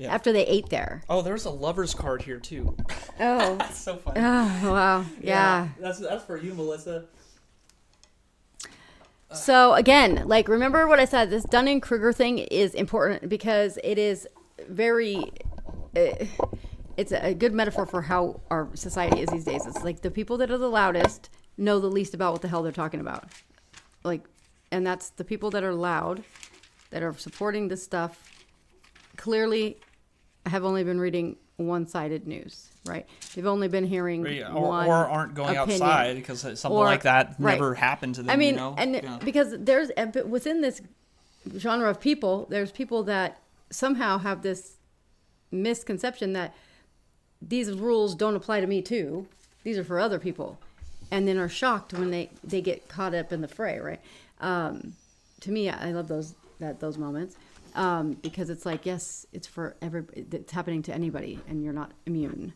B: after they ate there.
A: Oh, there's a lover's card here too.
B: Oh,
A: that's so funny.
B: Oh, wow. Yeah.
A: That's for you, Melissa.
B: So again, remember what I said, this Dunning-Kruger thing is important because it is it's a good metaphor for how our society is these days. It's like the people that are the loudest know the least about what the hell they're talking about. And that's the people that are loud, that are supporting this stuff, clearly have only been reading one-sided news, right? They've only been hearing one
A: or aren't going
B: opinion.
A: Outside because something like that never happened to them.
B: I mean, because there's within this genre of people, there's people that somehow have this misconception that these rules don't apply to me too. These are for other people, and then are shocked when they get caught up in the fray, right? To me, I love those moments. because it's like, yes, it's for it's happening to anybody, and you're not immune.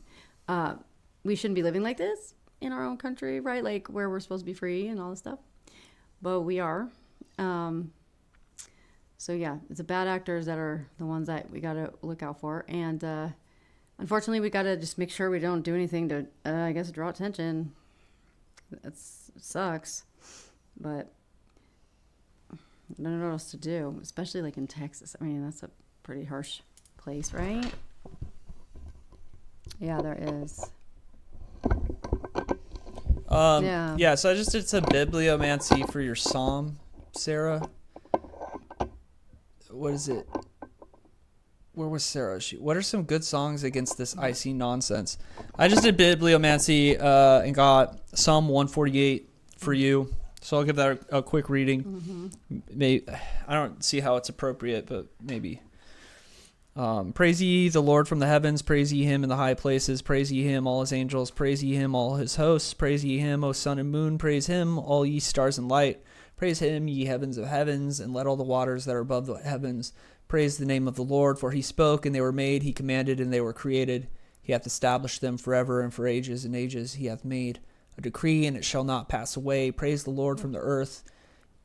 B: We shouldn't be living like this in our own country, right? Like where we're supposed to be free and all this stuff, but we are. So yeah, it's the bad actors that are the ones that we got to look out for, and unfortunately, we got to just make sure we don't do anything to, I guess, draw attention. It sucks, but I don't know what else to do, especially like in Texas. I mean, that's a pretty harsh place, right? Yeah, there is.
A: Yeah, so I just did some bibliomancy for your psalm, Sarah. What is it? Where was Sarah? What are some good songs against this icy nonsense? I just did bibliomancy and got Psalm 148 for you. So I'll give that a quick reading. Mm-hmm. Maybe, I don't see how it's appropriate, but maybe. Praise ye the Lord from the heavens. Praise ye him in the high places. Praise ye him, all his angels. Praise ye him, all his hosts. Praise ye him, O sun and moon. Praise him, all ye stars and light. Praise him, ye heavens of heavens, and let all the waters that are above the heavens praise the name of the Lord. For he spoke, and they were made. He commanded, and they were created. He hath established them forever, and for ages and ages he hath made a decree, and it shall not pass away. Praise the Lord from the earth,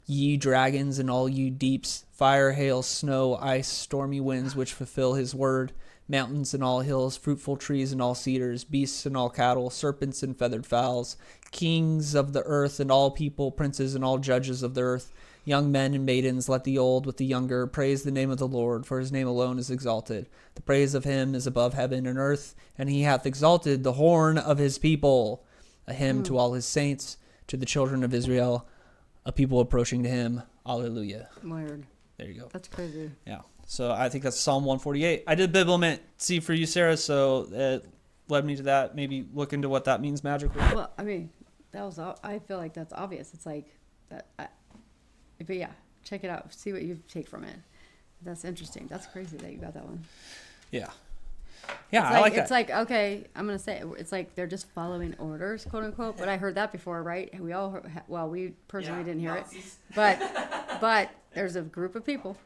A: ye dragons, and all ye deeps, fire, hail, snow, ice, stormy winds, which fulfill his word, mountains and all hills, fruitful trees and all cedars, beasts and all cattle, serpents and feathered fowls, kings of the earth and all people, princes and all judges of the earth, young men and maidens, let the old with the younger praise the name of the Lord, for his name alone is exalted. The praise of him is above heaven and earth, and he hath exalted the horn of his people, a hymn to all his saints, to the children of Israel, a people approaching to him. Alleluia.
B: Weird.
A: There you go.
B: That's crazy.
A: Yeah. So I think that's Psalm 148. I did bibliomancy for you, Sarah, so it led me to that. Maybe look into what that means magically.
B: Well, I mean, I feel like that's obvious. It's like that. But yeah, check it out. See what you take from it. That's interesting. That's crazy that you got that one.
A: Yeah. Yeah,
B: I
A: like that.
B: It's like, okay, I'm going to say, it's like they're just following orders, quote unquote. But I heard that before, right? We personally didn't hear it. But there's a group of people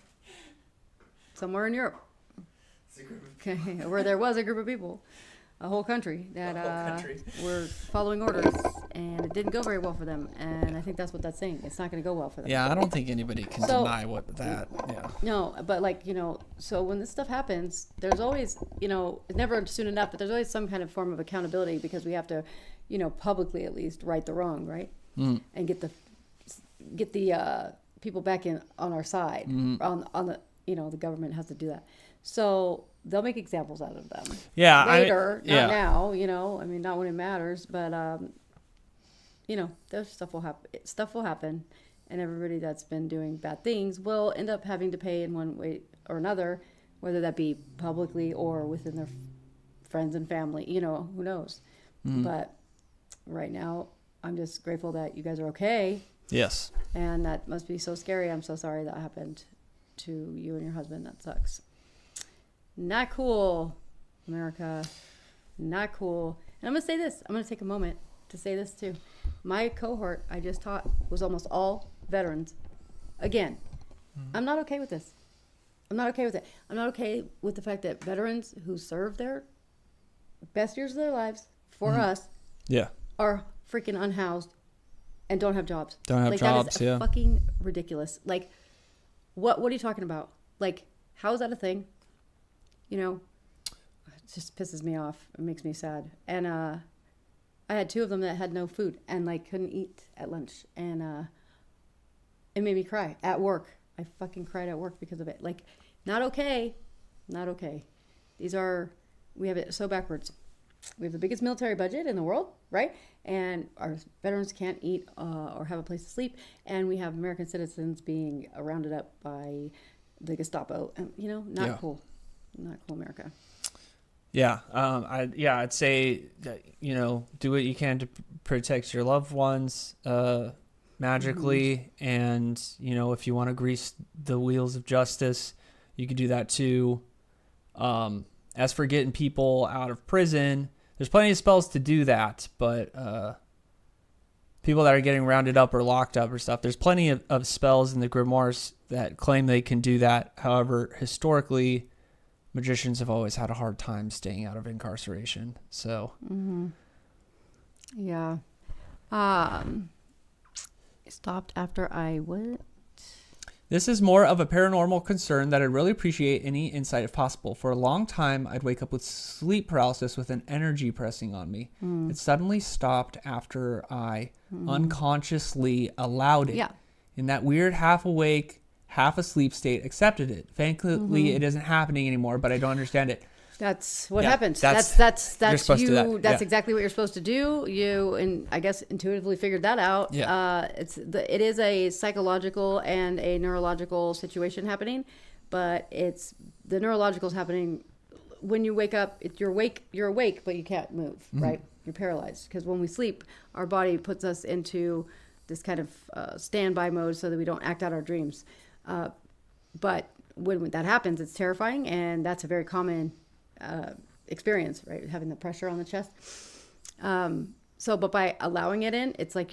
B: somewhere in Europe, where there was a group of people, a whole country that were following orders, and it didn't go very well for them. And I think that's what that's saying. It's not going to go well for them.
A: Yeah, I don't think anybody can deny that. Yeah.
B: No, but so when this stuff happens, there's always, it's never soon enough, but there's always some kind of form of accountability, because we have to, publicly at least right the wrong, right? Mm. And get the people back in on our side. Mm. On the, the government has to do that. So they'll make examples out of them.
A: Yeah.
B: Later, not now, not when it matters, but, there's stuff will happen, and everybody that's been doing bad things will end up having to pay in one way or another, whether that be publicly or within their friends and family, who knows. Mm-hmm. But right now, I'm just grateful that you guys are okay.
A: Yes.
B: And that must be so scary. I'm so sorry that happened to you and your husband. That sucks. Not cool, America. Not cool. And I'm going to say this. I'm going to take a moment to say this too. My cohort I just taught was almost all veterans. Again, I'm not okay with this. I'm not okay with it. I'm not okay with the fact that veterans who served their best years of their lives for us are freaking unhoused and don't have jobs.
A: That is
B: fucking ridiculous. Like, what are you talking about? Like, how is that a thing? It just pisses me off. It makes me sad. And I had two of them that had no food and couldn't eat at lunch, and it made me cry at work. I fucking cried at work because of it. Like, not okay. Not okay. We have it so backwards. We have the biggest military budget in the world, right? And our veterans can't eat or have a place to sleep. And we have American citizens being rounded up by the Gestapo. And, not cool. Not cool, America.
A: Yeah. I'd say that, do what you can to protect your loved ones magically. Mm-hmm. And, if you want to grease the wheels of justice, you could do that too. As for getting people out of prison, there's plenty of spells to do that, but people that are getting rounded up or locked up or stuff. There's plenty of spells in the grimoires that claim they can do that. However, historically, magicians have always had a hard time staying out of incarceration. So,
B: yeah. Stopped after I what?
A: This is more of a paranormal concern that I'd really appreciate any insight if possible. For a long time, I'd wake up with sleep paralysis with an energy pressing on me. It suddenly stopped after I unconsciously allowed it.
B: Yeah.
A: In that weird half awake, half asleep state, accepted it. Thankfully, it isn't happening anymore, but I don't understand it.
B: That's what
A: Yeah,
B: happens.
A: that's-
B: That's
A: you're supposed to do that.
B: That's
A: Yeah.
B: exactly what you're supposed to do. You and I guess intuitively figured that out.
A: Yeah.
B: It is a psychological and a neurological situation happening, but it's the neurological is happening when you wake up. You're awake, but you can't move. Right? You're paralyzed because when we sleep, our body puts us into this kind of standby mode so that we don't act out our dreams. But when that happens, it's terrifying, and that's a very common experience, right? Having the pressure on the chest. But by allowing it in, it's like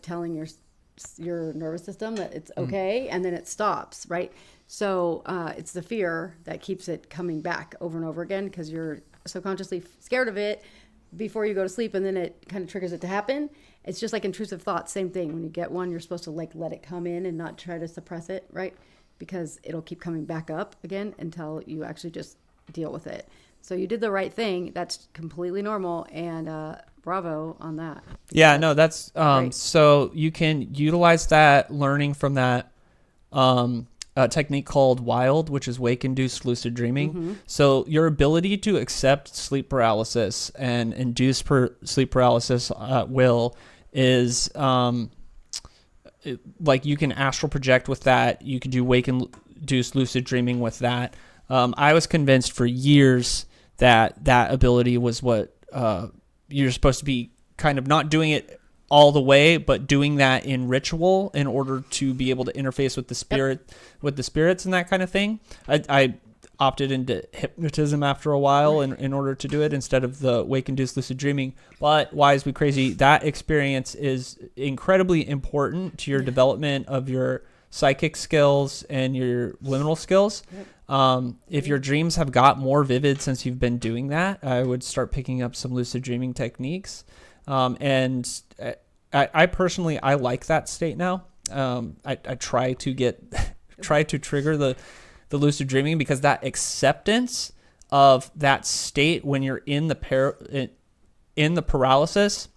B: telling your nervous system that it's okay, and then it stops, right? So it's the fear that keeps it coming back over and over again because you're subconsciously scared of it before you go to sleep, and then it kind of triggers it to happen. It's just like intrusive thoughts, same thing. When you get one, you're supposed to like let it come in and not try to suppress it, right? Because it'll keep coming back up again until you actually just deal with it. So you did the right thing. That's completely normal, and bravo on that.
A: Yeah, no, that's
B: great.
A: so you can utilize that learning from that a technique called WILD, which is wake-induced lucid dreaming. So your ability to accept sleep paralysis and induce sleep paralysis at will is like you can astral project with that. You can do wake-induced lucid dreaming with that. I was convinced for years that ability was what you're supposed to be kind of not doing it all the way, but doing that in ritual in order to be able to interface with the spirit, with the spirits and that kind of thing. I opted into hypnotism after a while in order to do it instead of the wake-induced lucid dreaming. But wise be crazy, that experience is incredibly important to your development of your psychic skills and your liminal skills. If your dreams have got more vivid since you've been doing that, I would start picking up some lucid dreaming techniques. And I personally, I like that state now. I try to try to trigger the lucid dreaming because that acceptance of that state when you're in the paralysis,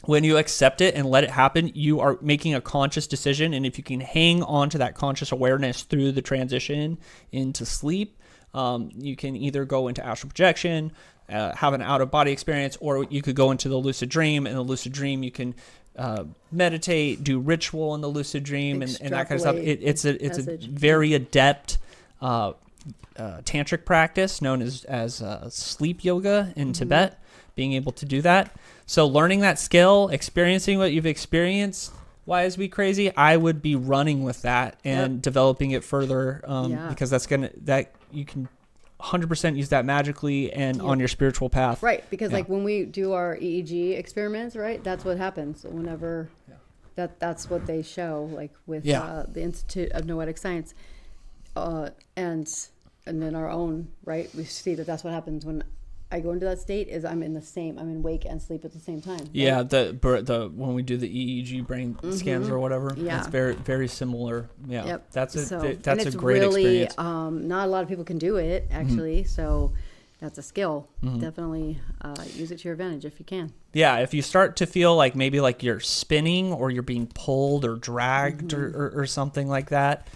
A: when you accept it and let it happen, you are making a conscious decision. And if you can hang on to that conscious awareness through the transition into sleep, you can either go into astral projection, have an out-of-body experience, or you could go into the lucid dream. In the lucid dream, you can meditate, do ritual in the lucid dream, and that kind of stuff. It's a very adept tantric practice known as sleep yoga in Tibet, being able to do that. So learning that skill, experiencing what you've experienced, why is we crazy? I would be running with that and developing it further because that you can 100% use that magically and on your spiritual path.
B: Right, because like when we do our EEG experiments, right, that's what happens whenever that's what they show, like with the Institute of Noetic Science and then our own, right, we see that that's what happens when I go into that state is I'm in wake and sleep at the same time. Right?
A: Yeah, the when we do the EEG brain scans or whatever, it's very very similar. Yeah, that's a great
B: really,
A: experience.
B: Not a lot of people can do it actually, so that's a skill. Definitely use it to your advantage if you can.
A: Yeah, if you start to feel like maybe like you're spinning or you're being pulled or dragged or something like that.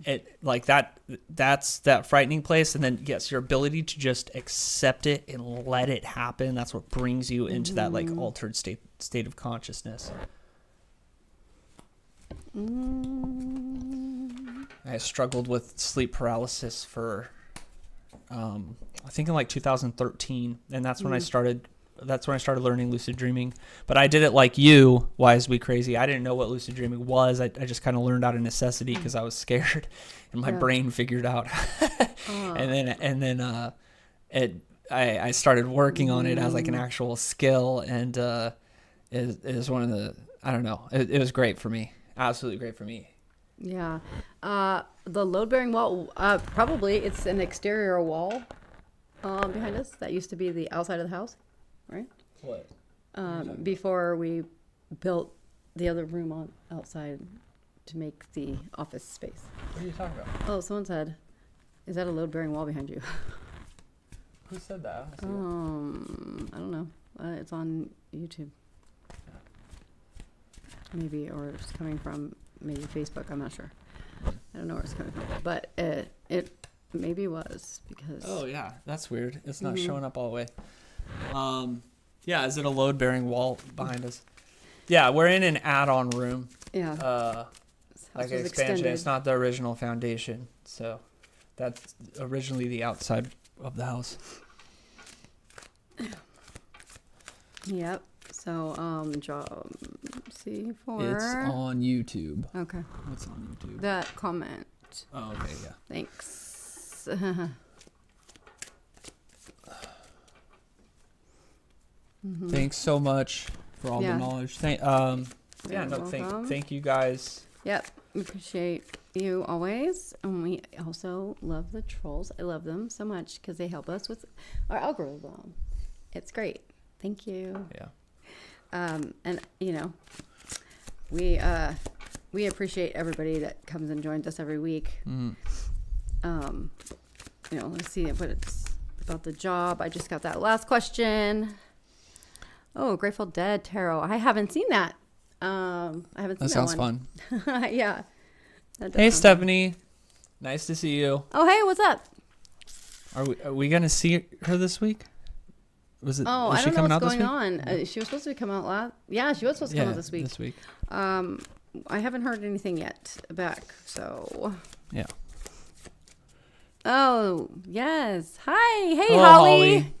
A: It like that's that frightening place, and then yes, your ability to just accept it and let it happen, that's what brings you into that like altered state of consciousness. I struggled with sleep paralysis for I think in like 2013, and that's when I started learning lucid dreaming. But I did it like you, wise we crazy. I didn't know what lucid dreaming was. I just kind of learned out of necessity because I was scared, and my brain figured out. and then I started working on it as like an actual skill, and is one of the, I don't know. It was great for me. Absolutely great for me.
B: Yeah. The load-bearing wall, probably it's an exterior wall behind us. That used to be the outside of the house, right?
A: What?
B: Before we built the other room on outside to make the office space.
A: What are you talking about?
B: Oh, someone said, is that a load-bearing wall behind you?
A: Who said that?
B: I don't know. It's on YouTube. Maybe, or it's coming from maybe Facebook. I'm not sure. I don't know where it's coming from, but it maybe was because.
A: Oh yeah, that's weird. It's not showing up all the way. Yeah, is it a load-bearing wall behind us? Yeah, we're in an add-on room.
B: Yeah.
A: Like an expansion. It's not the original foundation, so that's originally the outside of the house.
B: Yep. So, job C4.
A: It's on YouTube.
B: Okay.
A: What's on YouTube?
B: That comment.
A: Oh, okay, yeah.
B: Thanks.
A: Thanks so much for all the knowledge. Thank you guys.
B: Yep. We appreciate you always. And we also love the trolls. I love them so much because they help us with our algorithm. It's great. Thank you.
A: Yeah.
B: And we appreciate everybody that comes and joins us every week. Let's see what it's about the job. I just got that last question. Oh, Grateful Dead tarot. I haven't seen that. I haven't seen
A: that sounds
B: one. Fun. Yeah.
A: Hey, Stephanie. Nice to see you.
B: Oh, hey, what's up?
A: Are we gonna see her this week? Was it?
B: Oh,
A: was
B: I
A: she
B: don't know
A: coming out
B: what's
A: this
B: going
A: week?
B: on. She was supposed to come out last. Yeah, she was supposed to come out this week.
A: This week.
B: I haven't heard anything yet back. So.
A: Yeah.
B: Oh yes. Hi. Hey,
A: Hello,
B: Holly.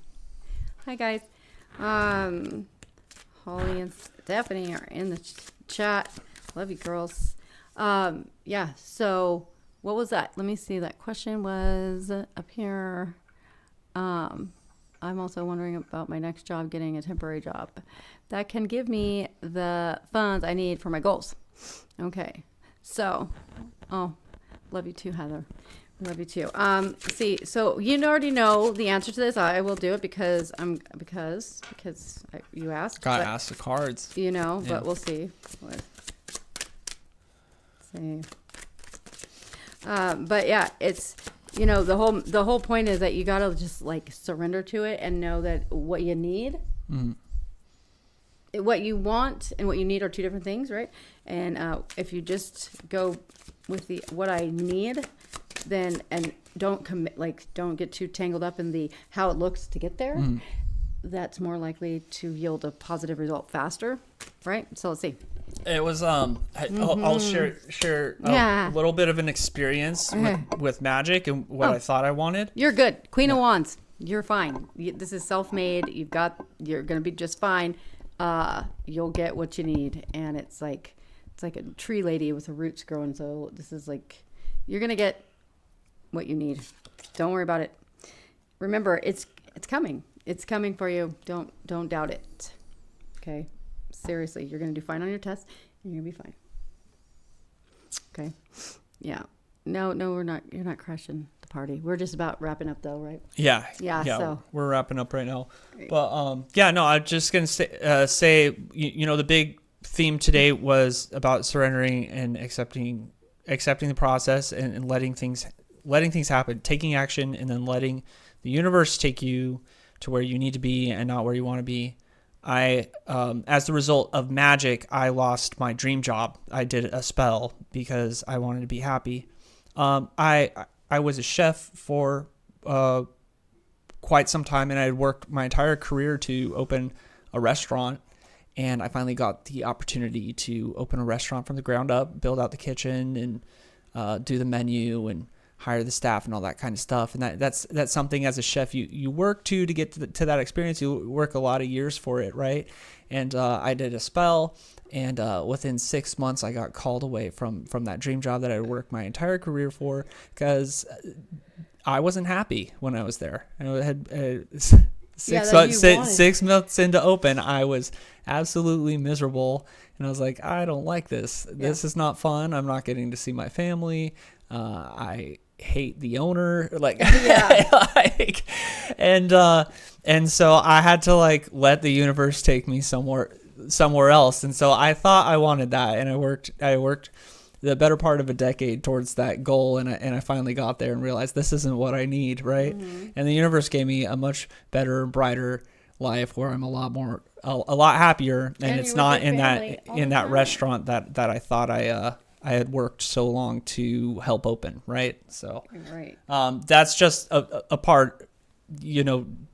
B: Hi guys. Holly and Stephanie are in the chat. Love you, girls. Yeah. So, what was that? Let me see. That question was up here. I'm also wondering about my next job, getting a temporary job that can give me the funds I need for my goals. Okay. So, love you too, Heather. Love you too. So you already know the answer to this. I will do it because you asked.
A: Gotta ask the cards.
B: But we'll see. Let's see. But yeah, it's the whole point is that you gotta just like surrender to it and know that what you need, what you want, and what you need are two different things, right? And if you just go with what I need, then and don't commit, don't get too tangled up in the how it looks to get there. That's more likely to yield a positive result faster, right? So let's see.
A: It was I'll share a little bit of an experience with magic and what I thought I wanted.
B: You're good. Queen of Wands. You're fine. This is self-made. You're going to be just fine. You'll get what you need. And it's like a tree lady with the roots growing. So this is like, you're going to get what you need. Don't worry about it. Remember, it's coming. It's coming for you. Don't doubt it. Okay. Seriously, you're going to do fine on your test, and you're going to be fine. Okay. Yeah. No, we're not. You're not crashing the party. We're just about wrapping up, though, right?
A: Yeah.
B: So
A: we're wrapping up right now. Great. But I'm just going to say, the big theme today was about surrendering and accepting the process and letting things happen, taking action, and then letting the universe take you to where you need to be and not where you want to be. As the result of magic, I lost my dream job. I did a spell because I wanted to be happy. I was a chef for quite some time, and I had worked my entire career to open a restaurant. And I finally got the opportunity to open a restaurant from the ground up, build out the kitchen, and do the menu and hire the staff and all that kind of stuff. And that's something as a chef you work to get to that experience. You work a lot of years for it, right? And I did a spell, and within 6 months I got called away from that dream job that I worked my entire career for because I wasn't happy when I was there. And I had six months into open, I was absolutely miserable. And I was like, I don't like this. This is not fun. I'm not getting to see my family. I hate the owner. Like, and so I had to like let the universe take me somewhere else. And so I thought I wanted that. And I worked the better part of a decade towards that goal. And I finally got there and realized this isn't what I need. Right. Mm-hmm. And the universe gave me a much better, brighter life where I'm a lot happier, and it's not in that restaurant that I thought I had worked so long to help open, right? So that's just a part,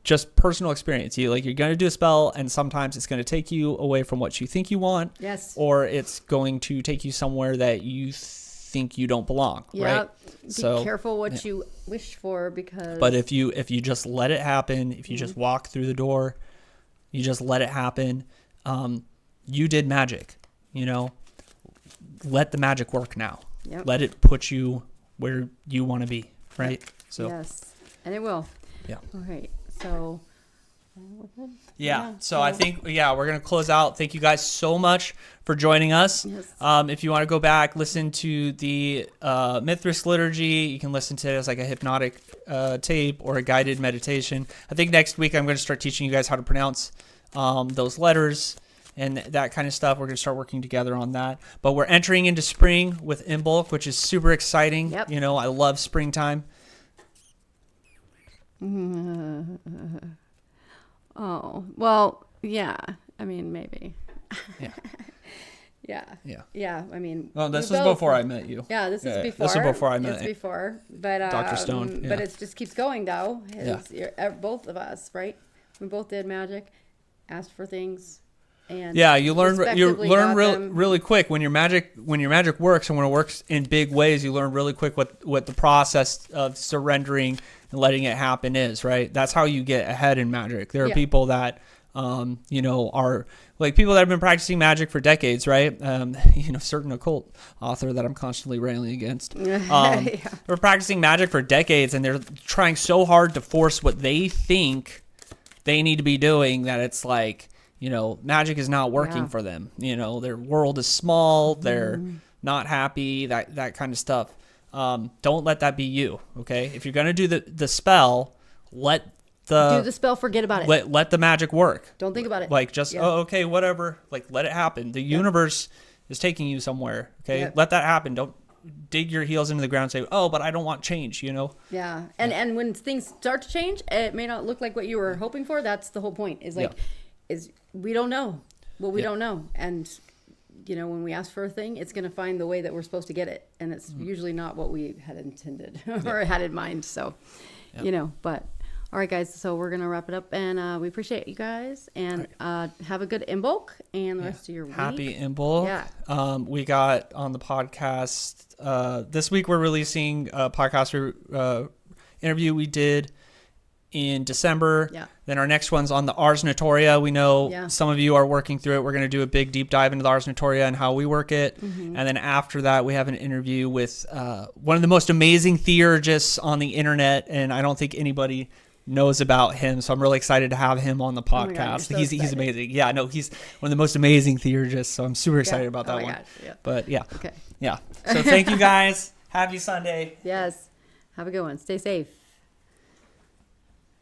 A: just personal experience. You're going to do a spell, and sometimes it's going to take you away from what you think you want, or it's going to take you somewhere that you think you don't belong, right?
B: Be careful what you wish for,
A: but if you just let it happen, if you just walk through the door, you just let it happen, you did magic. Let the magic work now. Let it put you where you want to be, right? So
B: and it will.
A: All
B: right, so
A: so I think we're gonna close out. Thank you guys so much for joining us. If you want to go back, listen to the Mithras liturgy, you can listen to it as like a hypnotic tape or a guided meditation. I think next week I'm going to start teaching you guys how to pronounce those letters and that kind of stuff. We're going to start working together on that. But we're entering into spring with Imbolc, which is super exciting. I love springtime.
B: Oh, well, yeah. I mean, maybe. Yeah. I mean,
A: well, this was before I met you.
B: Yeah, this is before.
A: This is before I met.
B: It's before, but
A: Dr. Stone.
B: But it just keeps going though. Both of us, right? We both did magic, asked for things, and
A: you learn really quick when your magic works, and when it works in big ways, you learn really quick what the process of surrendering and letting it happen is, right? That's how you get ahead in magic. There are people that are like people that have been practicing magic for decades, right? Certain occult author that I'm constantly railing against. They're practicing magic for decades, and they're trying so hard to force what they think they need to be doing that it's like, magic is not working for them. Their world is small. They're not happy, that kind of stuff. Don't let that be you, okay? If you're going to do the spell, do the spell, forget about it. Let the magic work.
B: Don't think about it.
A: Like, just, okay, whatever. Like, let it happen. The universe is taking you somewhere, okay? Let that happen. Don't dig your heels into the ground and say, oh, but I don't want change,
B: Yeah. And when things start to change, it may not look like what you were hoping for. That's the whole point, is we don't know what we don't know. And, when we ask for a thing, it's going to find the way that we're supposed to get it. And it's usually not what we had intended or had in mind. So, but... All right, guys, so we're going to wrap it up, and we appreciate you guys, and have a good Imbolc and the rest of your week.
A: Happy Imbolc. Yeah. We got on the podcast, this week we're releasing a podcast interview we did in December. Yeah. Then our next one's on the Ars Notoria. We know some of you are working through it. We're going to do a big deep dive into the Ars Notoria and how we work it. Mm-hmm. And then after that, we have an interview with one of the most amazing theurgists on the internet, and I don't think anybody knows about him, so I'm really excited to have him on the podcast. Oh God, he's amazing. Yeah, no, he's one of the most amazing theurgists, so I'm super excited about that one. Gosh, But so thank you guys. Happy Sunday.
B: Yes, have a good one. Stay safe.